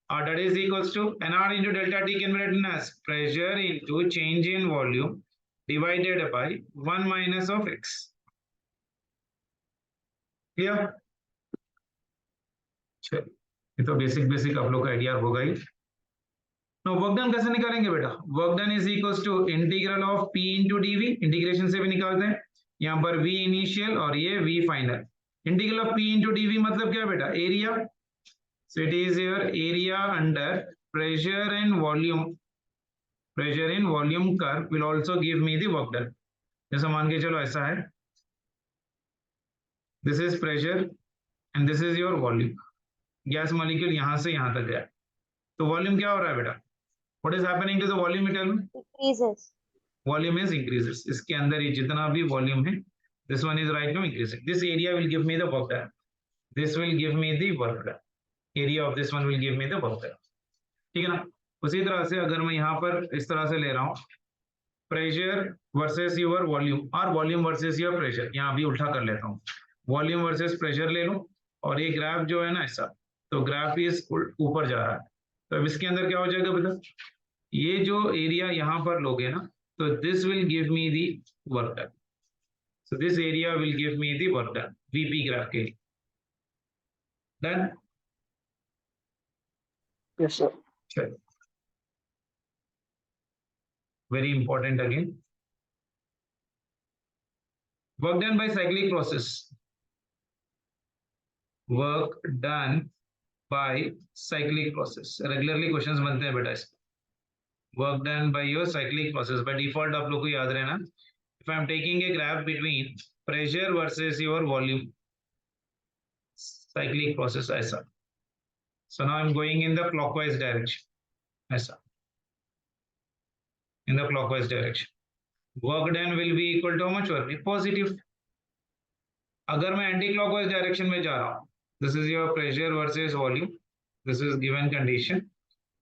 A: Or that is equals to nr into delta t can be written as pressure into change in volume divided by 1 minus of x। Clear? चलिए ये तो basic आप लोग का idea होगा ही। तो work done कैसे निकालेंगे बेटा? Work done is equals to integral of p into dv, integration से भी निकालते हैं। यहाँ पर v इनिशियल और ये v final. Integral of p into dv मतलब क्या बेटा? Area. So it is your area under pressure and volume, pressure in volume curve will also give me the work done। जैसा मान के चलो ऐसा है, this is pressure and this is your volume, gas molecule यहां से यहां तक गया, तो वॉल्यूम क्या हो रहा है बेटा? what is happening to the volume? tell me।
B: Decreases
A: volume is increases, इसके अंदर ये जितना भी वॉल्यूम है, this one is right now increasing, this area will give me the work done, this will give me the work done, area of this one will give me the work done। ठीक है ना? उसी तरह से अगर मैं यहाँ पर इस तरह से ले रहा हूँ, प्रेशर वर्सेस योर वॉल्यूम और वॉल्यूम वर्सेस योर प्रेशर, यहाँ भी उल्टा कर लेता हूँ, वॉल्यूम वर्सेस प्रेशर ले लो, और ये ग्राफ जो है ना ऐसा, तो ग्राफ इस ऊपर जा रहा है, तो अब इसके अंदर क्या हो जाएगा बेटा? ये जो एरिया यहाँ पर लोगे ना, तो this will give me the work done, so this area will give me the work done VP graph के लिए। डन?
D: Yes, sir.
A: चलो very important again, work done by cyclic process, work done by cyclic process, regularly questions बनते हैं बेटा इसके, work done by your cyclic process by default आप लोग को याद रहना, if I am taking a graph between pressure versus your volume, cyclic process ऐसा, so now I am going in the clockwise direction, ऐसा, in the clockwise direction, work done will be equal to how much work? Positive। अगर मैं anti clockwise direction में जा रहा हूँ, this is your pressure versus volume, this is given condition,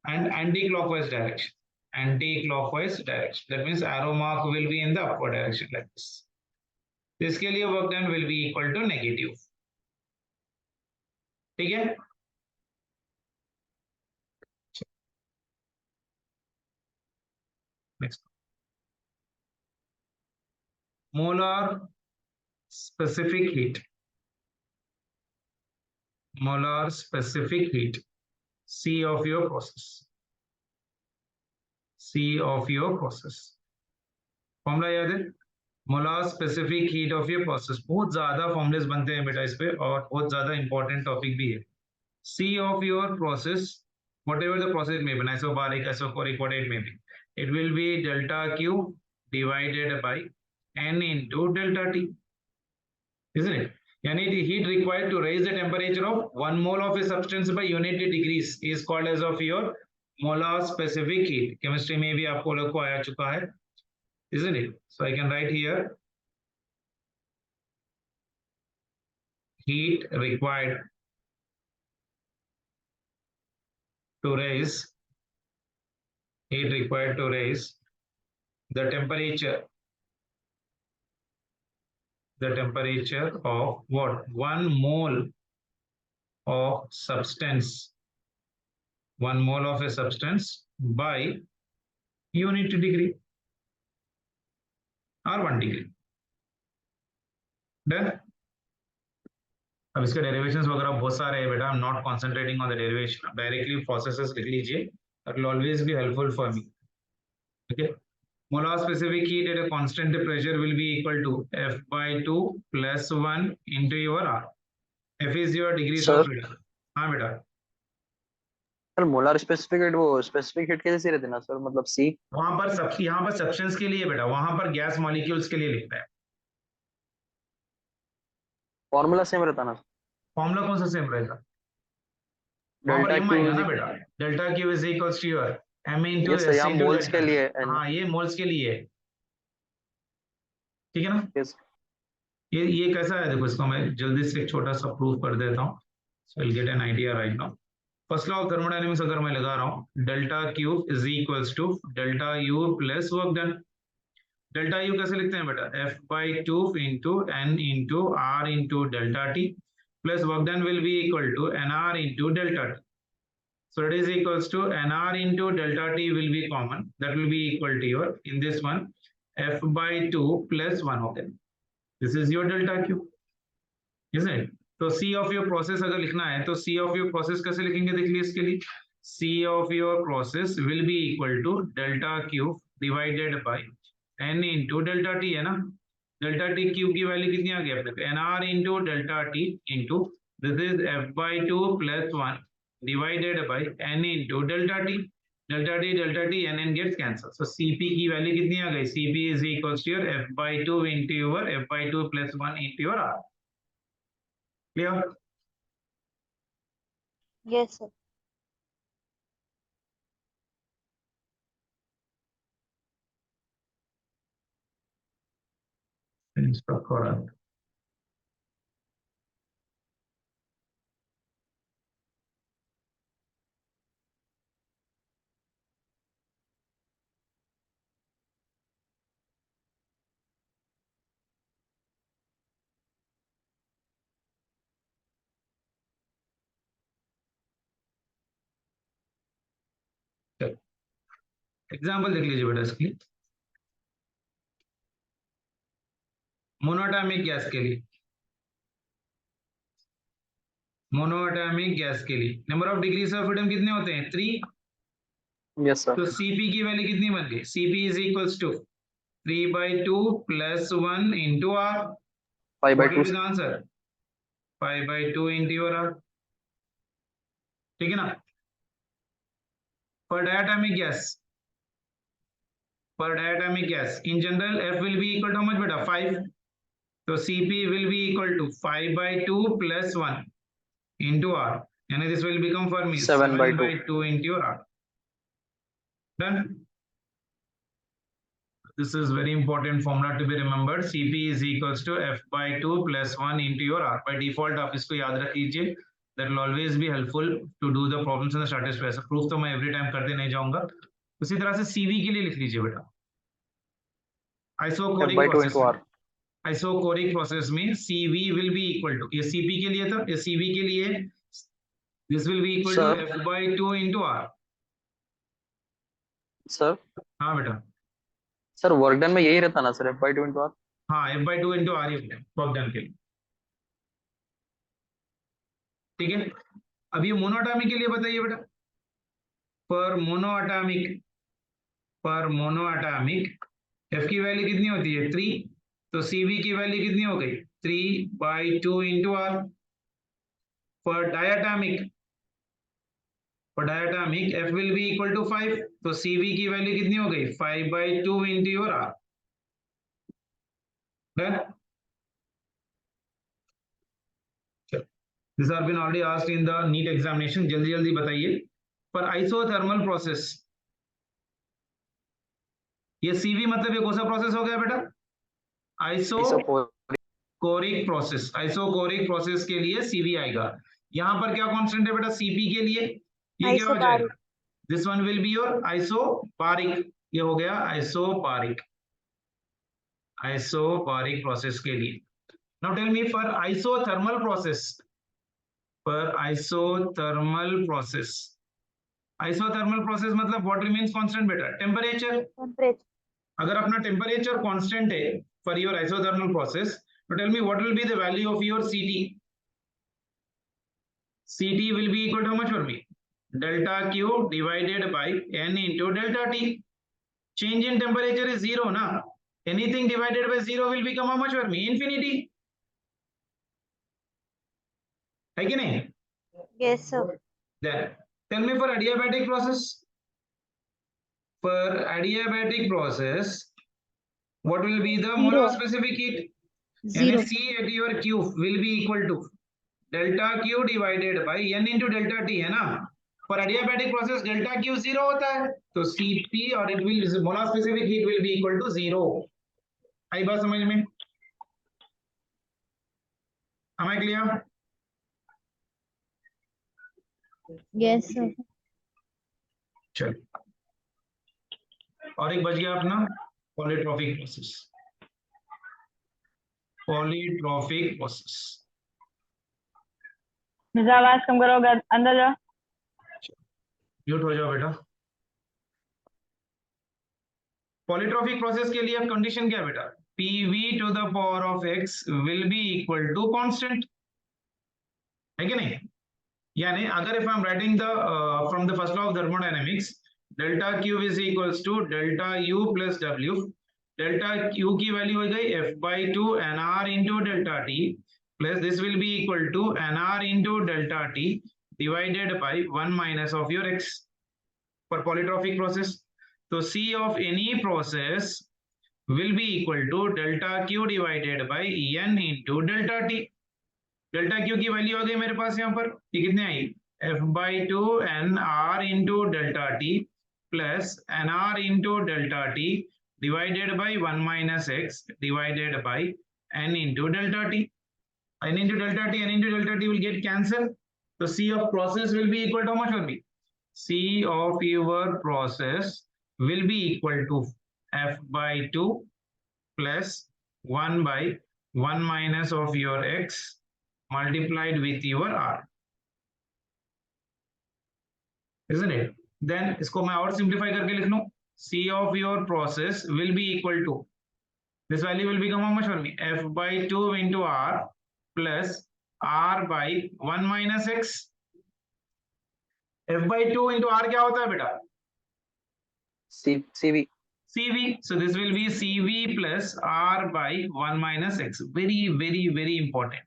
A: and anti clockwise direction, that means arrow mark will be in the upward direction like this, इसके लिए work done will be equal to negative. ठीक है? Next, molar specific heat, molar specific heat, C of your process, C of your process. Formula याद है? Molar specific heat of your process. बहुत ज्यादा formulas बनते हैं बेटा इस पे और बहुत ज्यादा इंपॉर्टेंट टॉपिक भी है. C of your process, whatever the process may be, isobaric, isochoric, whatever it may be, it will be delta Q divided by N into delta T, isn't it? Yani the heat required to raise the temperature of 1 mole of a substance by unit degrees is called as of your molar specific heat. Chemistry में भी आपको लोग को आया चुका है, isn't it? So I can write here heat required to raise the temperature of what? 1 mole of substance, 1 mole of a substance by unit degree or 1 degree. Done? अब इसके डेरिवेशंस वगैरह बहुत सारे हैं बेटा. I'm not concentrating on the derivation. Directly processes लिख लीजिए. That will always be helpful for me. Okay. Molar specific heat at a constant pressure will be equal to F by 2 plus 1 into your R. F is your degrees
D: Sir?
A: of freedom. हाँ बेटा.
D: Sir molar specific heat, वो specific heat कैसे रहते ना sir, मतलब सी
A: वहां पर सब, यहाँ पर सब्सटेंस के लिए बेटा, वहां पर गैस मॉलिक्यूल्स के लिए लिखता है.
D: फॉर्मूला सेम रहता ना?
A: फॉर्मूला कौन सा सेम रहेगा? वहां पर
D: डेल्टा
A: m
D: क्यू
A: आएगा ना बेटा. Delta Q is equals to your m into
D: ये सर
A: s
D: यहाँ
A: इनटू
D: मोल्स के लिए
A: हाँ ये मोल्स के लिए है. ठीक है ना?
D: yes.
A: ये कैसा है देखो, इसको मैं जल्दी से एक छोटा सा प्रूफ कर देता हूँ. So will get an idea right now. First law of thermodynamics अगर मैं लगा रहा हूँ, delta Q is equals to delta U plus work done. Delta U कैसे लिखते हैं बेटा? F by 2 into N into R into delta T plus work done will be equal to NR into delta T. So it is equals to NR into delta T will be common. That will be equal to your, in this one, F by 2 plus 1 of them. This is your delta Q. Isn't it? तो C of your process अगर लिखना है तो C of your process कैसे लिखेंगे देख लीजिए इसके लिए. C of your process will be equal to delta Q divided by N into delta T है ना. डेल्टा टी क्यूब की वैल्यू कितनी आ गई अपने पे? NR into delta T into this is F by 2 plus 1 divided by N into delta T. delta T NN gets cancelled. So CP की value कितनी आ गई? CP is equals to your F by 2 into your F by 2 plus 1 into your R. Clear?
B: Yes, sir.
A: Correct. Example देख लीजिए बेटा इसकी. Monoatomic gas के लिए, monoatomic gas के लिए number of degrees of freedom कितने होते हैं? 3.
D: yes sir.
A: तो Cp की वैल्यू कितनी बन गई? Cp is equals to 3 by 2 plus 1 into R.
D: 5 by
A: What
D: 2
A: will be the answer? 5 by 2 into your R. ठीक है ना? For diatomic gas, in general F will be equal to how much beta? 5. So Cp will be equal to 5 by 2 plus 1 into R, and this will become for me
D: 7 by 2.
A: 2 into your R. Done. This is very important formula to be remembered. Cp is equals to F by 2 plus 1 into your R. By default आप इसको याद रख लीजिए. That will always be helpful to do the problems in the static space. Proof तो मैं every time करते नहीं जाऊंगा. उसी तरह से Cv के लिए लिख लीजिए बेटा.
D: F by 2 into R.
A: Isochoric process में Cv will be equal to, ये Cp के लिए था, ये Cv के लिए this will be equal
D: Sir.
A: to F by 2 into R.
D: Sir
A: हाँ बेटा.
D: सर वर्क डन में यही रहता ना sir, F by 2 into R?
A: हाँ F by 2 into R ही होता है वर्क डन के लिए. ठीक है. अब ये मोनोएटॉमिक के लिए बताइए बेटा. फॉर मोनोएटॉमिक पर मोनोएटॉमिक F की वैल्यू कितनी होती है 3, तो CV की वैल्यू कितनी हो गई 3/2 into R. For diatomic F will be equal to 5, तो CV की वैल्यू कितनी हो गई 5/2 into your R. Done? These have been already asked in the NEET examination. जल्दी जल्दी बताइए. For isothermal process, ये CV मतलब ये कौन सा प्रोसेस हो गया बेटा? Isochoric process. आइसोकोरिक प्रोसेस के लिए CV आएगा. यहाँ पर क्या कांस्टेंट है बेटा CP के लिए? ये क्या हो जाएगा? This one will be your isobaric. ये हो गया isobaric. Isobaric process के लिए. Now tell me for isothermal process. For isothermal process. Isothermal process मतलब what remains constant बेटा? Temperature. अगर अपना temperature constant है for your isothermal process, so tell me what will be the value of your CT? CT will be equal to how much for me? Delta Q divided by N into delta T. Change in temperature is 0 na. Anything divided by 0 will become how much for me? Infinity. है कि नहीं?
B: Yes, sir.
A: Then tell me for adiabatic process. For adiabatic process, what will be the molar specific heat?
B: Zero.
A: C at your Q will be equal to delta Q divided by N into delta T है ना? For adiabatic process delta Q 0 होता है, तो Cp और it will molar specific heat will be equal to 0. आई बात समझ में? Am I clear?
B: Yes, sir.
A: चल. और एक बच गया अपना पॉलीट्रॉपिक प्रोसेस. Polytropic process.
E: आवाज कम करो, अंदर जाओ.
A: म्यूट हो जाओ बेटा. पॉलीट्रॉपिक प्रोसेस के लिए अब कंडीशन क्या है बेटा? PV to the power of x will be equal to constant. है कि नहीं? यानी अगर if I am writing the from the first law of thermodynamics, delta Q is equals to delta U plus W. Delta Q की value हो गई F/2 NR into delta T plus this will be equal to NR into delta T divided by 1 minus of your x for polytrophic process. So C of any process will be equal to delta Q divided by N into delta T. Delta Q की value आ गई मेरे पास यहाँ पर. ये कितने आई? F/2 NR into delta T plus NR into delta T divided by 1 minus x divided by N into delta T. N into delta T, N into delta T will get cancelled. So C of process will be equal to how much will be? C of your process will be equal to F/2 plus 1 by 1 minus of your x multiplied with your R. Isn't it? Then इसको मैं और simplify करके लिख लूं. C of your process will be equal to, this value will become how much for me? F/2 into R plus R by 1 minus x. F/2 into R क्या होता है बेटा?
D: CV.
A: CV. So this will be CV plus R by 1 minus x. Very, very, very important.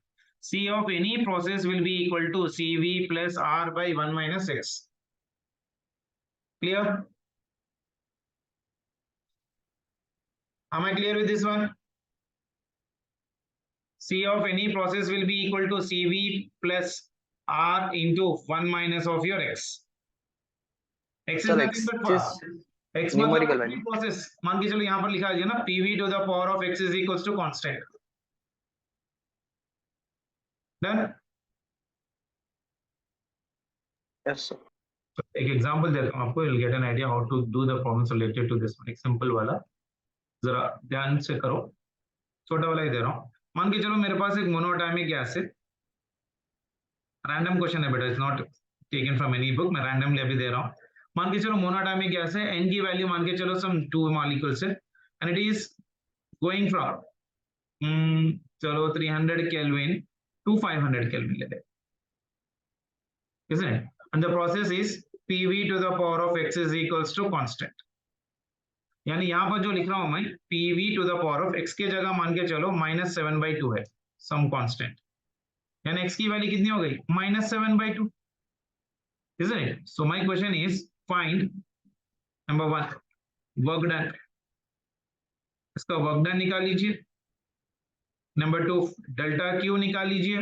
A: C of any process will be equal to CV plus R by 1 minus x. Clear? Am I clear with this one? C of any process will be equal to CV plus R into 1 minus of your x. X is
D: Sir,
A: nothing
D: X
A: but
D: is
A: x
D: numerical
A: मतलब
D: value.
A: process. मान के चलो यहाँ पर लिखा है ना PV to the power of x is equals to constant. Done?
D: Yes, sir.
A: एक एग्जांपल देता हूँ आपको. you'll get an idea how to do the problems related to this one. एक सिंपल वाला जरा ध्यान से करो. छोटा वाला ही दे रहा हूँ. मान के चलो मेरे पास एक मोनोएटॉमिक गैस है. रैंडम क्वेश्चन है बेटा. It's not taken from any book. मैं रैंडमली अभी दे रहा हूँ. मान के चलो मोनोएटॉमिक गैस है. n की वैल्यू मान के चलो सम 2 मॉलिक्यूल्स है and it is going from चलो 300 केल्विन to 500 केल्विन ले ले. Isn't it? And the process is PV to the power of x is equals to constant. यानी यहाँ पर जो लिख रहा हूं मैं PV to the power of x के जगह मान के चलो -7/2 है सम कांस्टेंट, यानी x की वैल्यू कितनी हो गई -7/2, isn't it? So my question is find number 1 work done, इसका वर्क डन निकाल लीजिए। नंबर 2 डेल्टा क्यू निकाल लीजिए।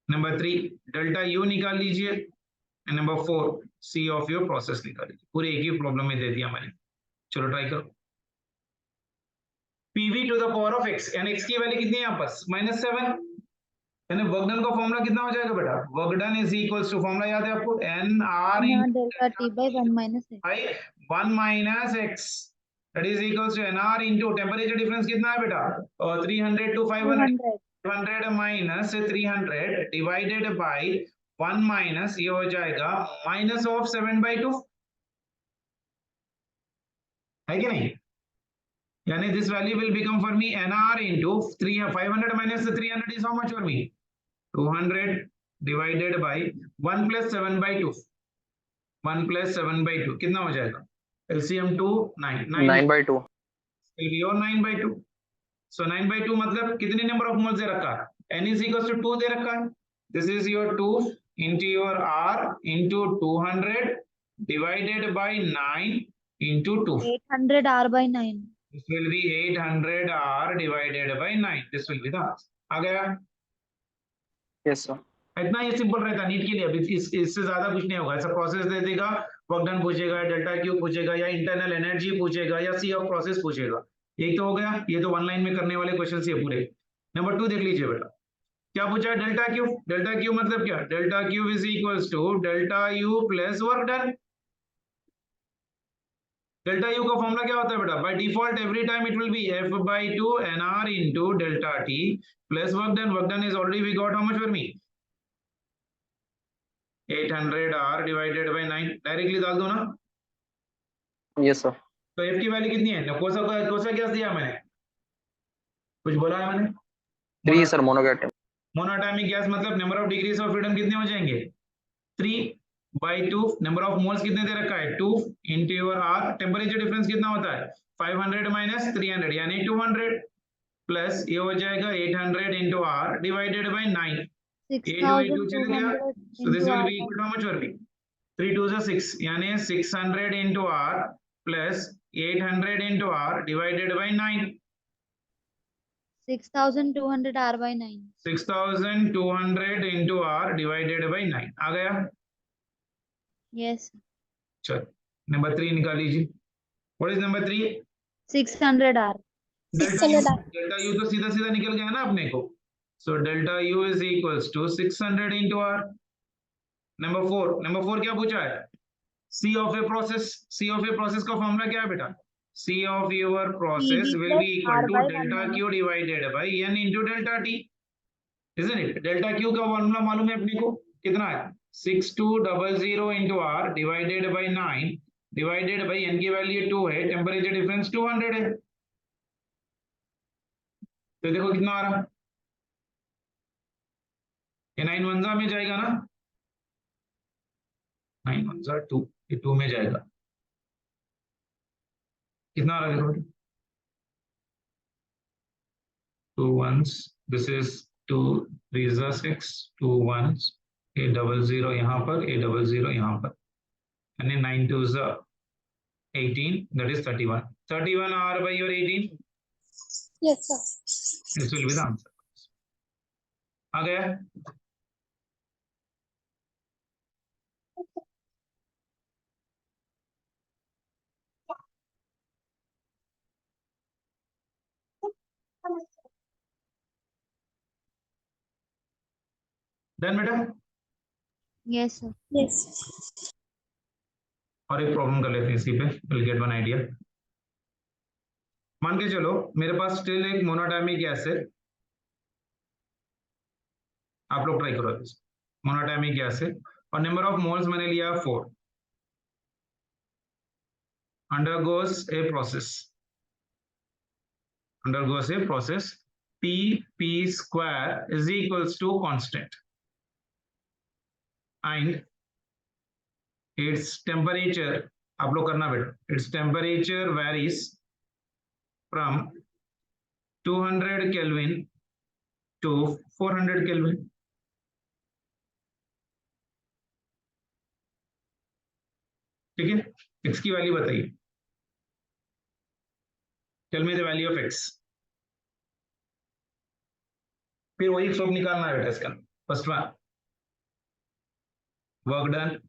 A: नंबर 3 डेल्टा यू निकाल लीजिए। And number 4 C of your process निकाल लीजिए। पूरे एक ही प्रॉब्लम में दे दिया मैंने, चलो ट्राई करो। PV to the power of X, यानी एक्स की वैल्यू कितनी है यहाँ पर -7, यानी वर्क डन का फॉर्मूला कितना हो जाएगा बेटा, work done is equals to, formula याद है आपको, एन आर
B: ना
A: in
B: delta T by 1 minus X.
A: by 1 minus x, that is equals to nr into temperature difference कितना है बेटा 300 to 500, 500 minus 300 divided by 1 minus ये हो जाएगा minus of 7/2, है कि नहीं? यानी this value will become for me nr into 500 minus 300 is how much for me 200 divided by 1 plus 7/2, 1 plus 7/2 कितना हो जाएगा LCM 2 9
D: 9/2
A: will be your 9/2. So 9/2 मतलब कितने नंबर ऑफ मोल्स दे रखा है, n is equals to 2 दे रखा है, this is your 2 into your r into 200 divided by 9 into 2,
B: 800 r by 9।
A: this will be 800 r divided by 9, this will be the answer। आ गया?
D: yes sir
A: इतना ही simple रहता NEET के लिए, अभी इससे ज्यादा कुछ नहीं होगा। ऐसा प्रोसेस दे देगा, वर्क डन पूछेगा, डेल्टा क्यू पूछेगा, या इंटरनल एनर्जी पूछेगा, या सी ऑफ प्रोसेस पूछेगा। ये तो हो गया, ये तो वन लाइन में करने वाले क्वेश्चन ये पूरे। नंबर 2 देख लीजिए बेटा, क्या पूछा है डेल्टा क्यू। डेल्टा क्यू मतलब क्या, delta Q is equals to delta U plus work done. Delta U का फॉर्मूला क्या होता है बेटा, by default every time it will be f/2 nr into delta t plus work done. Work done is already we got how much for me 800 r divided by 9, directly डाल दो ना।
D: yes sir
A: तो f की value कितनी है, कोसा gas दिया मैंने, कुछ बोला है मैंने?
D: 3 sir monogastric
A: मोनोटॉमिक गैस मतलब number of degrees of freedom कितने हो जाएंगे 3/2, नंबर ऑफ मोल्स कितने दे रखा है 2 into your r, temperature difference कितना होता है 500 minus 300 यानी 200 प्लस ये हो जाएगा 800 into r divided by 9, 8/2 चले गया, so this will be equal to how much will be 3 2 is 6 यानी 600 into r plus 800 into r divided by 9,
B: 6200 r by 9।
A: 6200 into r divided by 9 आ गया।
B: यस
A: चलो number 3 निकाल लीजिए। What is number 3,
B: 600 r।
A: Delta U तो सीधा सीधा निकल गया ना अपने को, so delta U is equals to 600 into r। Number 4 क्या पूछा है, C of a process. C of a process का फॉर्मूला क्या है बेटा, C of your process will be equal to delta Q divided by N into delta T, isn't it? Delta Q का formula मालूम है अपने को कितना है 6200 into r divided by 9 divided by n की वैल्यू 2 है, टेम्परेचर डिफरेंस 200 है, तो देखो कितना आ रहा, ये 9 1 में जाएगा ना, 9 1 2, ये 2 में जाएगा, कितना आ रहा है देखो 2 1s, दिस इज 2 3 6, 2 1s, ये 00 यहाँ पर, ये 00 यहाँ पर, यानी 9 2 18, that is 31 r by your 18,
B: yes sir.
A: this will be the answer। आ गया? डन बेटा?
B: Yes sir. यस।
A: और एक प्रॉब्लम कर लेते हैं इसी पे, विल गेट वन आइडिया। मान के चलो मेरे पास स्टिल एक मोनोटॉमिक गैस है, आप लोग ट्राई करो, मोनोटॉमिक गैस है और नंबर ऑफ मोल्स मैंने लिया 4, undergoes a process P square is equals to constant and its temperature आप लोग करना बेटा. Its temperature varies from 200 Kelvin to 400 Kelvin. ठीक है, x की वैल्यू बताइए. Tell me the value of x. फिर वही स्लोप निकालना है बेटा इसका. First one, work done.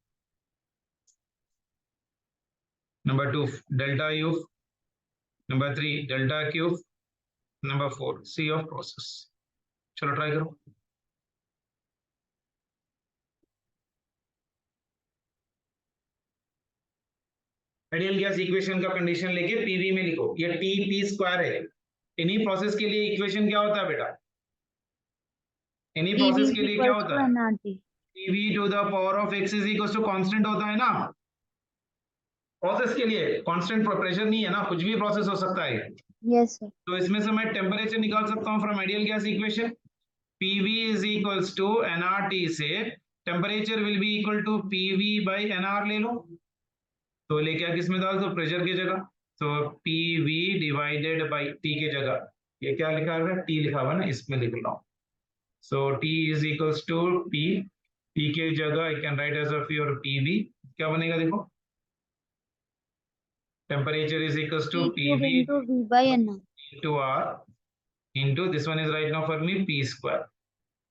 A: Number 2, delta u. Number 3, delta q. Number 4, c of process. चलो ट्राई करो. आइडियल गैस इक्वेशन का कंडीशन लेके पीवी में लिखो. ये टी पी स्क्वायर है. इन्हीं प्रोसेस के लिए इक्वेशन क्या होता है बेटा? इन्हीं
B: PV
A: प्रोसेस
B: is
A: के लिए क्या
B: equals
A: होता
B: to
A: है?
B: nRT.
A: PV to the power of X is equal to constant होता है ना. प्रोसेस के लिए कांस्टेंट प्रेशर नहीं है ना, कुछ भी प्रोसेस हो सकता है.
B: Yes, sir.
A: तो इसमें से मैं टेम्परेचर निकाल सकता हूँ from ideal gas equation. PV is equals to NRT से temperature will be equal to PV by NR ले लो. तो लेके किस में डाल दो? प्रेशर की जगह. तो पीवी डिवाइडेड बाई टी की जगह ये क्या लिखा हुआ है? टी लिखा हुआ है ना, इसमें लिख रहा हूँ. So T is equals to P. T के जगह I can write as of your PV. क्या बनेगा देखो? Temperature is equals to
B: T cube
A: PV
B: into V by nR.
A: into r into this one is right now for me p square,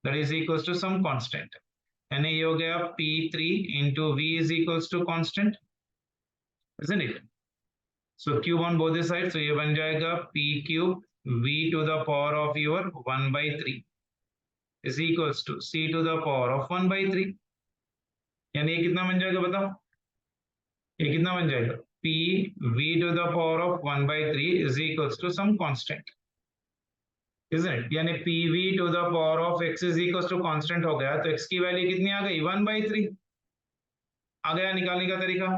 A: that is equals to some constant. यानी ये हो गया p3 into v is equals to constant, isn't it? So cube on both the sides, so ये बन जाएगा p cube v to the power of your 1 by 3 is equals to c to the power of 1 by 3. यानी ये कितना बन जाएगा बताओ? ये कितना बन जाएगा? p v to the power of 1 by 3 is equals to some constant, isn't it? यानी pv to the power of x is equals to constant हो गया. तो x की वैल्यू कितनी आ गई? 1 by 3 आ गया. निकालने का तरीका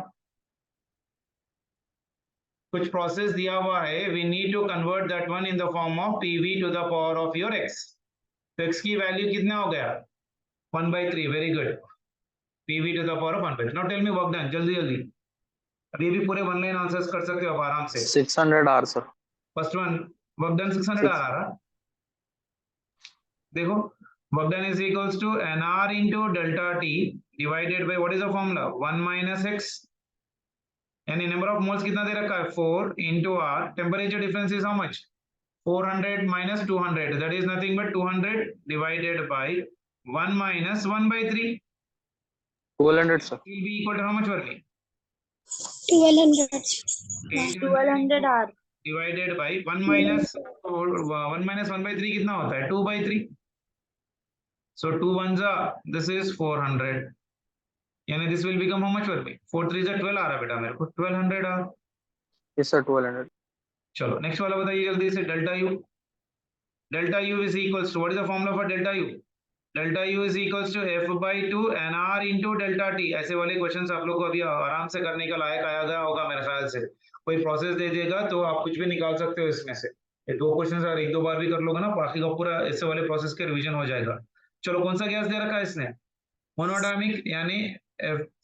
A: कुछ प्रोसेस दिया हुआ है. We need to convert that one in the form of PV to the power of your X. तो एक्स की वैल्यू कितना हो गया? 1 by 3. Very good. PV to the power of 1 by 3. Now tell me work done. जल्दी जल्दी. अभी भी पूरे वन लाइन आंसर्स कर सकते हो आप आराम से.
D: 600 R sir.
A: First one work done 600 आ रहा. देखो work done is equals to N R into delta T divided by what is the formula? 1 minus X. यानी नंबर ऑफ मोल्स कितना दे रखा है? 4 into r. Temperature difference is how much? 400 minus 200, that is nothing but 200 divided by 1 minus 1 by 3
D: 1200 sir.
A: will be equal to how much for me?
B: 1200.
A: 800
B: R.
A: divided by 1 minus 1 by 3 कितना होता है? 2 by 3. So 2 ones are, this is 400. यानी this will become how much for me? 4 3s are 12 आ रहा बेटा मेरे को. 1200 आ.
D: Yes sir, 1200.
A: चलो next वाला बताइए जल्दी से. Delta U. Delta U is equals to what is the formula for delta U? Delta U is equals to F by 2 N R into delta T. ऐसे वाले क्वेश्चंस आप लोग को अभी आराम से करने का लायक आया गया होगा मेरे ख्याल से. कोई प्रोसेस दे देगा तो आप कुछ भी निकाल सकते हो इसमें से. ये दो क्वेश्चंस और एक दो बार भी कर लोगे ना, बाकी का पूरा ऐसे वाले प्रोसेस के रिवीजन हो जाएगा. चलो कौन सा गैस दे रखा है इसने? मोनोडार्मिक. यानी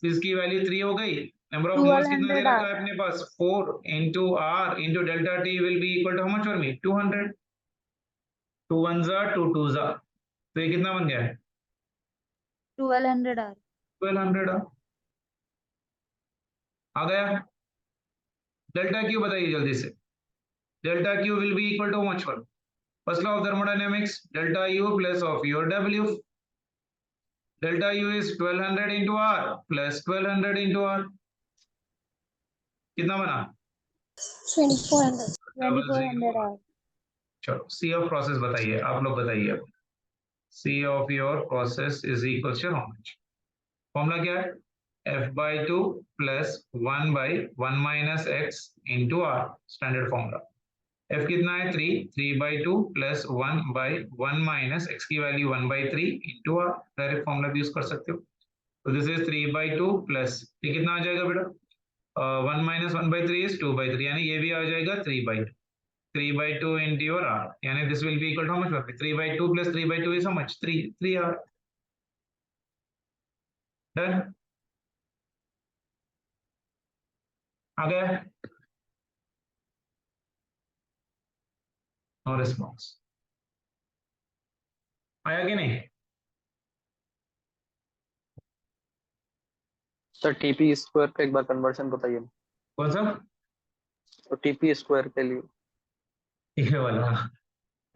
A: इसकी वैल्यू 3 हो गई. नंबर ऑफ मोल्स कितना दे रखा है अपने पास? 4 into r into delta t will be equal to how much for me? 200. 2 ones are 2 twos are. तो ये कितना बन गया है?
B: 1200 R.
A: 1200 आ गया. डेल्टा क्यू बताइए जल्दी से. Delta Q will be equal too much for first law of thermodynamics. Delta U plus of your W. Delta U is 1200 into r plus 1200 into r. कितना बना?
B: 2400 R.
A: चलो सी ऑफ प्रोसेस बताइए. आप लोग बताइए. C of your process is equal to how much? Formula क्या है? f by 2 plus 1 by 1 minus x into r. Standard formula. f कितना है? 3. 3 by 2 plus 1 by 1 minus x की value 1 by 3 into r. Direct formula भी use कर सकते हो. तो दिस इज 3 by 2 प्लस ये कितना आ जाएगा बेटा? 1 minus 1 by 3 is 2 by 3. यानी ये भी आ जाएगा 3 by 2. 3 by 2 into your r. यानी this will be equal to how much? 3 by 2 plus 3 by 2 is how much? 3 r. Done. आ गया? No response. आया कि नहीं?
D: सर टीपी स्क्वायर का एक बार कन्वर्शन बताइए।
A: कौन सा?
D: तो टीपी स्क्वायर के लिए
A: ये वाला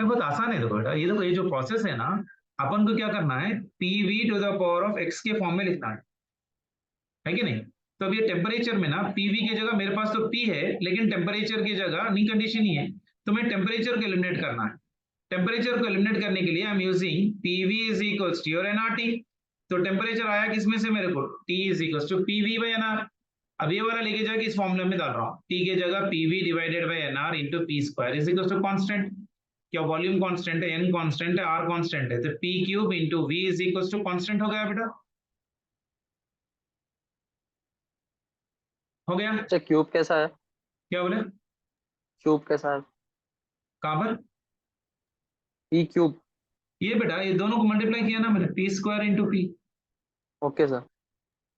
A: बहुत आसान है। देखो बेटा, ये देखो, ये जो प्रोसेस है ना, अपन को क्या करना है, PV to the power of X के फॉर्म में लिखना है कि नहीं? तो अब ये टेम्परेचर में ना पीवी की जगह मेरे पास तो पी है, लेकिन टेम्परेचर की जगह नहीं, कंडीशन ही है, तो मैं टेम्परेचर को एलिमिनेट करना है। टेम्परेचर को एलिमिनेट करने के लिए I am using PV is equals to your NRT. तो टेम्परेचर आया किसमें से मेरे को, T is equals to PV by NR. अब ये वाला लेके जाके इस फॉर्मूले में डाल रहा हूँ, टी की जगह PV divided by NR into P square is equals to constant. क्या वॉल्यूम कांस्टेंट है, एन कांस्टेंट है, आर कांस्टेंट है, तो P cube into V is equals to constant हो गया बेटा, हो गया?
D: अच्छा क्यूब कैसा है?
A: क्या बोले?
D: क्यूब कैसा है?
A: कहां पर?
D: P cube.
A: ये बेटा, ये दोनों को मल्टीप्लाई किया ना मैंने, P square into P,
D: okay sir.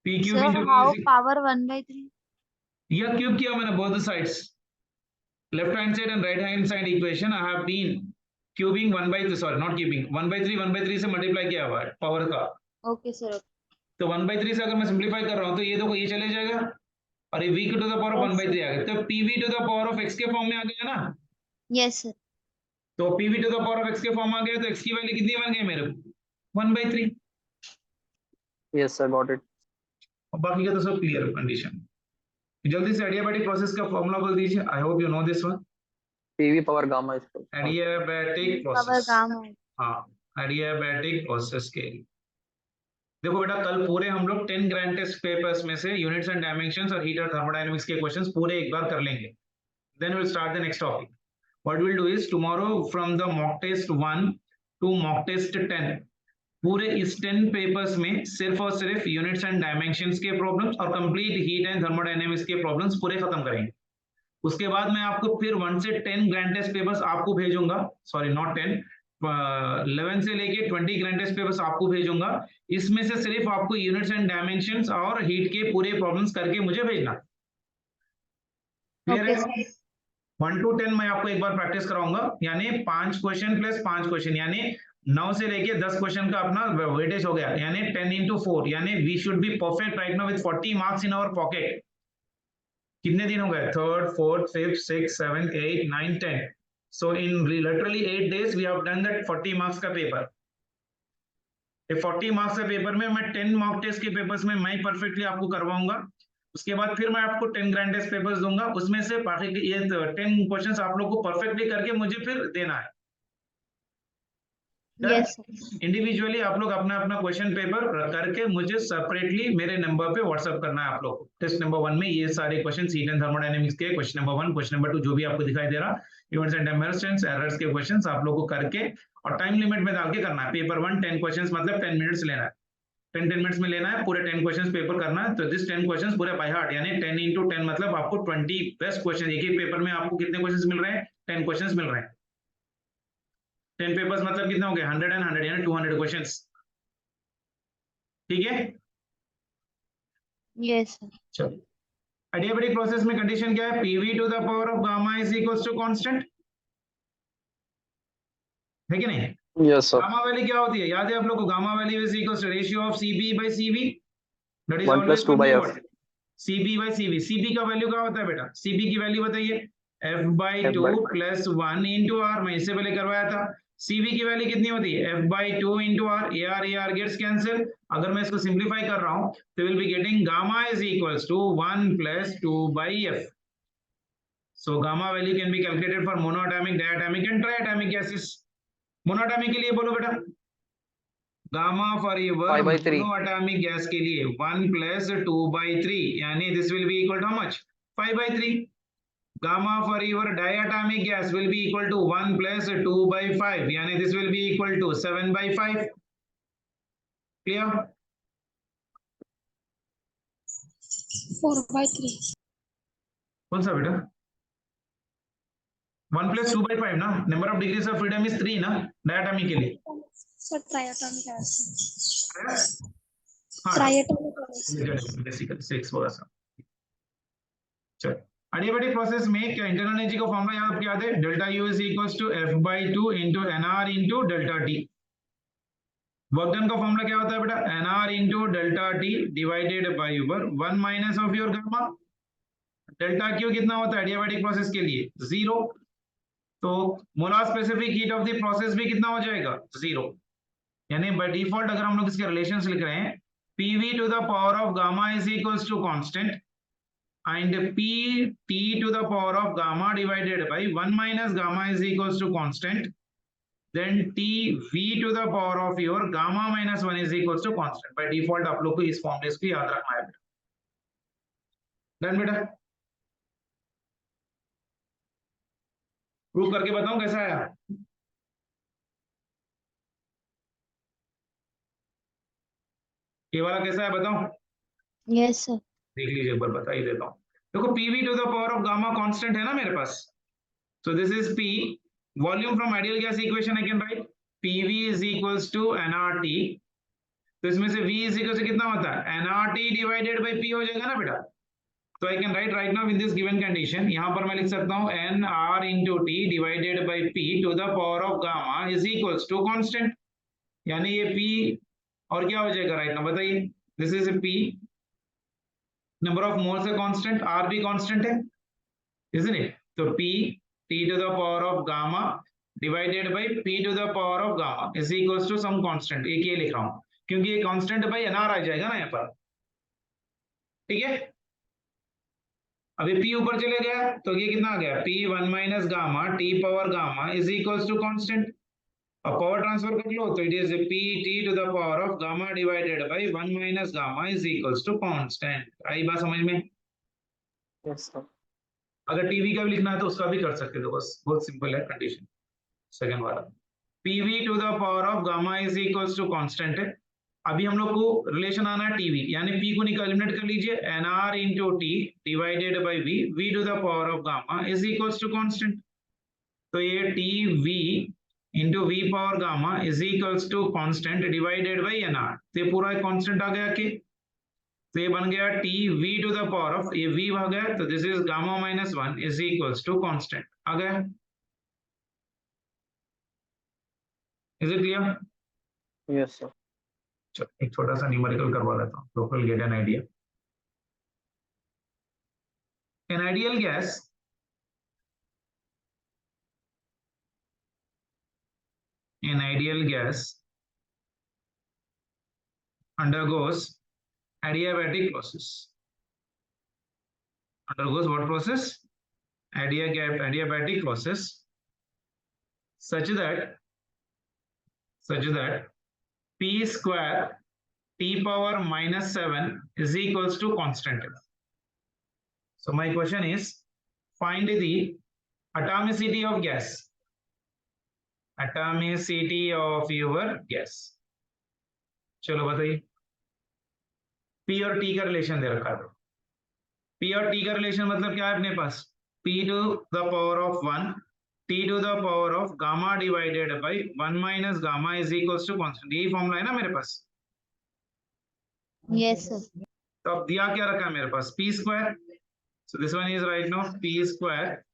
A: P cube
B: sir
A: into
B: how
A: V,
B: power 1/3?
A: यह क्यूब किया मैंने both sides, left hand side and right hand side equation I have been cubing 1/3, sorry not cubing, 1/3 से multiply किया हुआ है power का।
B: Okay sir.
A: तो 1/3 से अगर मैं सिंप्लीफाई कर रहा हूँ तो ये देखो ये चले जाएगा, और ये v to the power of
B: Yes,
A: 1/3 आ गया, तो pv to the power of x के फॉर्म में आ गया ना।
B: Yes sir.
A: तो pv to the power of x के फॉर्म में आ गया, तो x की वैल्यू कितनी बन गई मेरे को, 1/3।
D: Yes sir got it.
A: और बाकी का तो सब क्लियर कंडीशन। जल्दी से एडियाबैटिक प्रोसेस का फॉर्मूला बोल दीजिए, I hope you know this one.
D: PV power gamma इसको।
A: Adiabatic
B: power
A: process,
B: gamma.
A: हाँ एडियाबैटिक प्रोसेस के लिए देखो बेटा, कल पूरे हम लोग 10 ग्रैंड टेस्ट पेपर्स में से यूनिट्स एंड डायमेंशंस और हीट और थर्मोडायनेमिक्स के क्वेश्चंस पूरे एक बार कर लेंगे, then will start the next topic. What will do is tomorrow from the mock test 1 to mock test 10, पूरे इस 10 पेपर्स में सिर्फ और सिर्फ यूनिट्स एंड डायमेंशंस के प्रॉब्लम्स और कंप्लीट हीट एंड थर्मोडायनेमिक्स के प्रॉब्लम्स पूरे खत्म करेंगे। उसके बाद मैं आपको फिर 1 से 10 ग्रैंड टेस्ट पेपर्स आपको भेजूंगा, सॉरी नॉट 10, 11 से लेके 20 ग्रैंड टेस्ट पेपर्स आपको भेजूंगा। इसमें से सिर्फ आपको यूनिट्स एंड डायमेंशंस और हीट के पूरे प्रॉब्लम्स करके मुझे भेजना। क्लियर
B: ओके
A: है?
B: सर।
A: 1 to 10 मैं आपको एक बार प्रैक्टिस कराऊंगा, यानी 5 क्वेश्चन प्लस 5 क्वेश्चन, यानी 9 से लेके 10 क्वेश्चन का अपना वेटेज हो गया, यानी 10 into 4, यानी we should be perfect right now with 40 marks in our pocket. कितने दिन हो गए, 3rd 4th 5th 6th 7th 8th 9th 10th, so in literally 8 days we have done that 40 marks का पेपर। 40 मार्क्स के paper में मैं 10 mock test के papers में मैं परफेक्टली आपको करवाऊंगा। उसके बाद फिर मैं आपको 10 ग्रैंड टेस्ट पेपर्स दूंगा, उसमें से बाकी ये 10 क्वेश्चंस आप लोग को परफेक्टली करके मुझे फिर देना है।
B: Yes sir.
A: इंडिविजुअली आप लोग अपना अपना क्वेश्चन पेपर करके मुझे सेपरेटली मेरे नंबर पे व्हाट्सएप करना है आप लोग को। टेस्ट नंबर 1 में ये सारे क्वेश्चन हीट एंड थर्मोडायनेमिक्स के क्वेश्चन नंबर 1, क्वेश्चन नंबर 2 जो भी आपको दिखाई दे रहा, इवेंट्स एंड डायमेंशंस एरर्स के क्वेश्चंस आप लोग को करके और टाइम लिमिट में डाल के करना है। पेपर 1 10 क्वेश्चंस मतलब 10 मिनट्स लेना है, 10 मिनट्स में लेना है, पूरे 10 क्वेश्चंस पेपर करना है। तो दिस 10 क्वेश्चंस पूरे बाय हार्ट, यानी 10 into 10 मतलब आपको 20 बेस्ट क्वेश्चन, एक एक पेपर में आपको कितने क्वेश्चंस मिल रहे हैं, 10 क्वेश्चंस मिल रहे हैं। 10 पेपर्स मतलब कितना हो गया, 100 and 100 यानी 200 क्वेश्चंस। ठीक है,
B: यस सर।
A: चलो एडियाबैटिक प्रोसेस में कंडीशन क्या है, PV to the power of gamma is equals to constant, है कि नहीं?
D: Yes sir.
A: गामा वैल्यू क्या होती है, याद है आप लोग को, gamma value is equals to ratio of CB by CV, that is
D: 1
A: always
D: + 2 / f।
A: CB by CV, CB का वैल्यू क्या होता है बेटा, सीबी की वैल्यू बताइए, f/2 + 1 into r, मैं इससे पहले करवाया था। सीवी की वैल्यू कितनी होती है, f/2 into r, ar gets cancel, अगर मैं इसको सिंपलीफाई कर रहा हूं तो will be getting gamma is equals to 1 + 2/f। So gamma value can be calculated for monoatomic, diatomic and triatomic gases. Monoatomic के लिए बोलो बेटा, gamma for your
D: 5/3।
A: Monoatomic gas के लिए 1 + 2/3, यानी this will be equal to how much, 5/3। Gamma for your diatomic gas will be equal to 1 + 2/5, यानी this will be equal to 7/5। Clear?
B: 4/3।
A: कौन सा बेटा, 1 + 2/5 ना, number of degrees of freedom is 3 ना diatomic के लिए।
B: Sir triatomic acid.
A: हाँ
B: triatomic acid.
A: Basically 6 होगा सा। चलो एडियाबैटिक प्रोसेस में क्या इंटरनल एनर्जी का फॉर्मूला याद क्या है? Delta U is equals to F by two into N R into delta T. Work done का फॉर्मूला क्या होता है बेटा? N R into delta T divided by over 1 minus of your gamma. Delta Q कितना होता है adiabatic process के लिए? 0। तो molar specific heat of the process भी कितना हो जाएगा? 0। यानी बाय डिफॉल्ट अगर हम लोग इसके रिलेशंस लिख रहे हैं, PV to the power of gamma is equals to constant and pt to the power of gamma divided by 1 minus gamma is equals to constant, then tv to the power of your gamma minus 1 is equals to constant. By default आप लोग को इस फॉर्मूले को याद रखना है बेटा। डन बेटा, प्रूव करके बताऊं कैसा आया? ये वाला कैसा है बताऊं?
B: Yes sir.
A: देख लीजिए एक बार बता ही देता हूं। देखो PV to the power of gamma constant है ना मेरे पास, so this is p volume from ideal gas equation I can write pv is equals to nRT। तो इसमें से v is equals to कितना होता है? nRT divided by p हो जाएगा ना बेटा। तो I can write right now in this given condition, यहाँ पर मैं लिख सकता हूँ nr into t divided by p to the power of gamma is equals to constant। यानी ये p और क्या हो जाएगा राइट ना बताइए? This is p, number of moles है कांस्टेंट, r भी कांस्टेंट है, isn't it? तो p t to the power of gamma divided by p to the power of gamma is equals to some constant। एक ये लिख रहा हूं क्योंकि ये कांस्टेंट भाई nr आ जाएगा ना यहाँ पर, ठीक है। अभी p ऊपर चले गया तो ये कितना आ गया? p 1 minus gamma t power gamma is equals to constant। अब पावर ट्रांसफर कर लो तो it is p t to the power of gamma divided by 1 minus gamma is equals to constant। आई बात समझ में?
D: Yes, sir.
A: अगर TV का भी लिखना है तो उसका भी कर सकते हो, बस बहुत सिंपल है कंडीशन। सेकंड वाला pv to the power of gamma is equals to constant है। अभी हम लोग को रिलेशन आना है टीवी, यानी p को एलिमिनेट कर लीजिए, nr into t divided by v to the power of gamma is equals to constant. तो ये tv into v power gamma is equals to constant divided by nr। तो ये पूरा कांस्टेंट आ गया कि तो ये बन गया T V to the power of, ये v आ गया तो this is gamma minus 1 is equals to constant आ गया। Is it clear?
D: Yes, sir.
A: चलो एक छोटा सा न्यूमेरिकल करवा लेता हूँ, local gate an idea. An ideal gas undergoes adiabatic process। Undergoes what process? Adiabatic process such that p square t power minus 7 is equals to constant। So my question is find the atomicity of gas, atomicity of your gas। चलो बताइए, p और t का relation दे रखा है। p और t का relation मतलब क्या है अपने पास? p to the power of 1 t to the power of gamma divided by 1 minus gamma is equals to constant। यही फॉर्मूला है ना मेरे पास?
B: Yes sir.
A: तो अब दिया क्या रखा है मेरे पास? p square। So this one is right now p square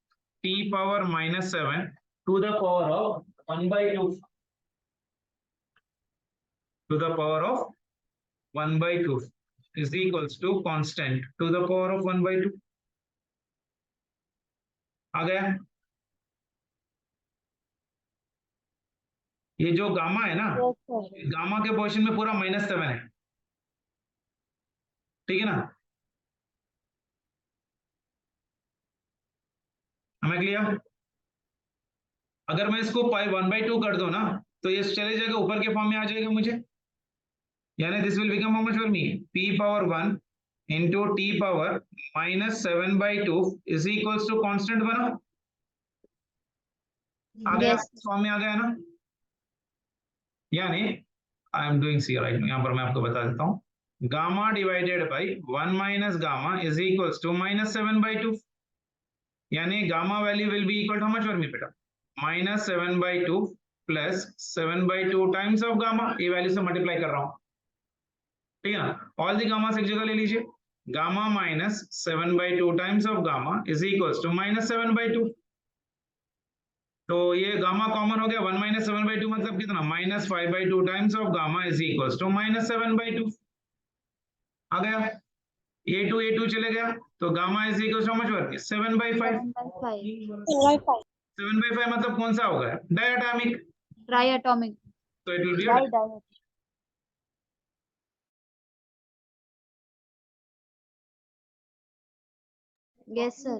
A: t power minus 7 to the power of 1 by 2 to the power of 1 by 2 is equals to constant to the power of 1 by 2। आ गया? ये जो gamma है ना, gamma के portion में पूरा -7 है, ठीक है ना? हमें क्लियर? अगर मैं इसको पाई 1 by 2 कर दो ना तो ये चले जाएगा ऊपर के फॉर्म में आ जाएगा मुझे, यानी this will become how much for me? p power 1 into t power -7 by 2 is equals to constant बना। आ गया? फॉर्म में आ गया ना? यानी I am doing see right, यहाँ पर मैं आपको बता देता हूँ, gamma divided by 1 minus gamma is equals to -7 by 2। यानी gamma value will be equal to how much for me बेटा? -7 by 2 plus 7 by 2 times of gamma. ये वैल्यू से मल्टीप्लाई कर रहा हूँ, ठीक है ना? ऑल दी गामा एक जगह ले लीजिए, gamma minus 7/2 times of gamma is equals to minus 7/2. तो ये गामा कॉमन हो गया, 1 minus 7/2 मतलब कितना, minus 5/2 times of gamma is equals to minus 7/2 आ गया। A2 चले गया तो gamma is equal too much work 7/5। 7/5 मतलब कौन सा होगा, डायटोमिक,
B: Triatomic.
A: तो it will B
B: Yes, sir.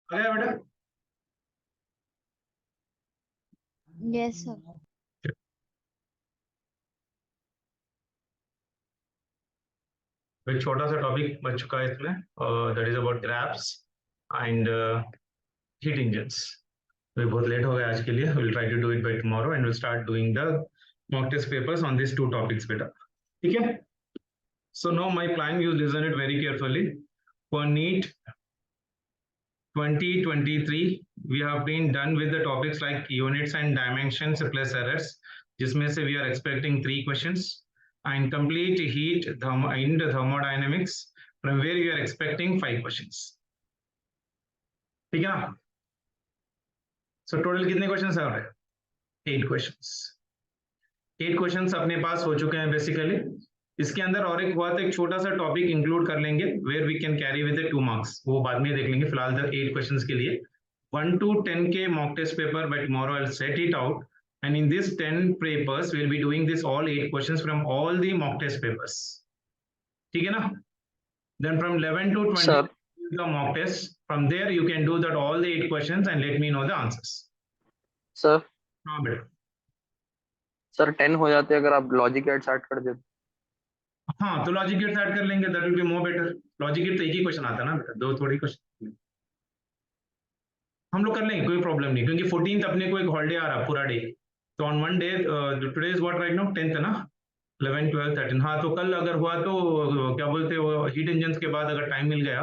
A: आ गया बेटा।
B: Yes, sir.
A: एक छोटा सा टॉपिक बच चुका है इसमें, that is about graphs and heat engines. तो बहुत लेट हो गया आज के लिए, will try to do it by tomorrow and will start doing the mock test papers on this 2 topics बेटा, ठीक है। So now my plan, you listen it very carefully. For NEET 2023 we have been done with the topics like units and dimensions plus errors, जिसमें से we are expecting 3 questions, and complete heat and thermodynamics, from where we are expecting 5 questions, ठीक है ना। so total कितने questions आ रहे हैं, 8 questions। 8 questions अपने पास हो चुके हैं बेसिकली। इसके अंदर और एक बहुत एक छोटा सा टॉपिक इंक्लूड कर लेंगे where we can carry with 2 marks, वो बाद में देख लेंगे। फिलहाल 8 क्वेश्चंस के लिए 1 to 10 के mock test paper, by tomorrow I'll set it out, and in this 10 papers we'll be doing this all 8 questions from all the mock test papers, ठीक है ना। then from 11 to 20
D: Sir.
A: the mock test, from there you can do that all the 8 questions and let me know the answers।
D: Sir
A: हाँ बेटा।
D: Sir 10 हो जाते अगर आप logic gates add कर देते।
A: हाँ तो लॉजिक गेट्स ऐड कर लेंगे, that will be more better. Logic gate तो एक ही क्वेश्चन आता है ना बेटा, 2 थोड़ी क्वेश्चन हम लोग कर लेंगे, कोई प्रॉब्लम नहीं, क्योंकि 14th अपने को एक हॉलिडे आ रहा है पूरा डे। तो on one day, today is what right now, 10th है ना, 11 12 13। हाँ तो कल अगर हुआ तो क्या बोलते हो, हीट इंजन के बाद अगर टाइम मिल गया,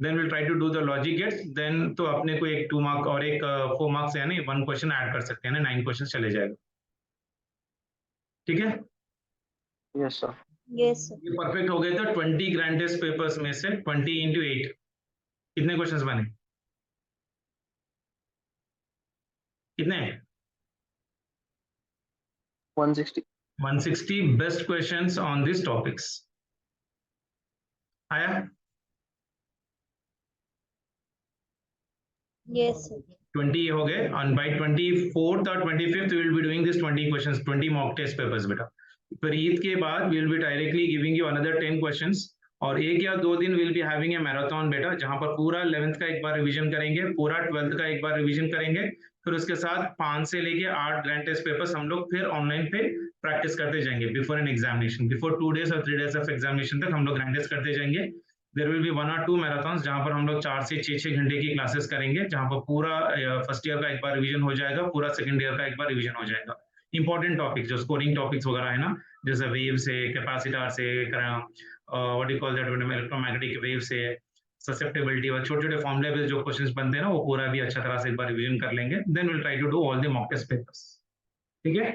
A: then will try to do the logic gates, then तो अपने को एक 2 मार्क और एक 4 मार्क्स यानी 1 क्वेश्चन ऐड कर सकते हैं ना, 9 क्वेश्चन चले जाएगा, ठीक है।
D: Yes sir.
B: Yes, sir.
A: ये परफेक्ट हो गए तो 20 ग्रैंड टेस्ट पेपर्स में से 20 into 8 कितने क्वेश्चंस बने, कितने,
D: 160।
A: 160 best questions on this topics आया।
B: Yes, sir.
A: 20 हो गए, and by 24th or 25th we will be doing this 20 questions, 20 mock test papers बेटा। फिर ईद के बाद we will be directly giving you another 10 questions, और 1 या 2 दिन we'll be having a marathon बेटा, जहां पर पूरा 11th का एक बार रिवीजन करेंगे, पूरा 12th का एक बार रिवीजन करेंगे, फिर उसके साथ 5 से लेके 8 ग्रैंड टेस्ट पेपर्स हम लोग फिर ऑनलाइन पे प्रैक्टिस करते जाएंगे before an examination, before 2 days और 3 days ऑफ एग्जामिनेशन तक हम लोग ग्रैंड टेस्ट करते जाएंगे। There will be 1 or 2 marathons जहां पर हम लोग 4 से 6 घंटे की क्लासेस करेंगे, जहां पर पूरा फर्स्ट ईयर का एक बार रिवीजन हो जाएगा, पूरा सेकंड ईयर का एक बार रिवीजन हो जाएगा। इंपॉर्टेंट टॉपिक्स जो स्कोरिंग टॉपिक्स वगैरह है ना, जैसे वेव से, कैपेसिटर से, what do call that, electromagnetic wave से, ससेप्टेबिलिटी और छोटे-छोटे फॉर्मूले पे जो क्वेश्चंस बनते हैं ना, वो पूरा भी अच्छा तरह से एक बार रिवीजन कर लेंगे, then will try to do all the mock test papers, ठीक है।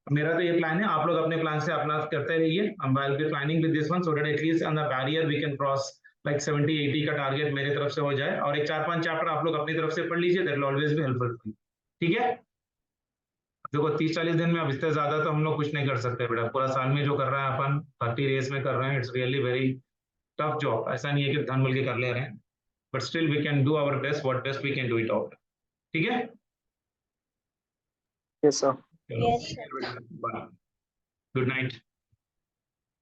A: मेरा तो ये प्लान है, आप लोग अपने प्लान से अपना करते रहिए। I will be planning with this one so that at least on the barrier we can cross like 70 80 का टारगेट मेरी तरफ से हो जाए, और एक 4-5 चैप्टर आप लोग अपनी तरफ से पढ़ लीजिए, that will always be helpful, ठीक है। देखो 30-40 दिन में अब इससे ज्यादा तो हम लोग कुछ नहीं कर सकते बेटा, पूरा साल में जो कर रहे हैं अपन 30 डेज में कर रहे हैं, it's really very tough job. ऐसा नहीं है कि धन मिल के कर ले रहे हैं, but still we can do our best, what best we can do it out, ठीक है।
D: Yes sir.
B: Yes, sir.
A: Good night.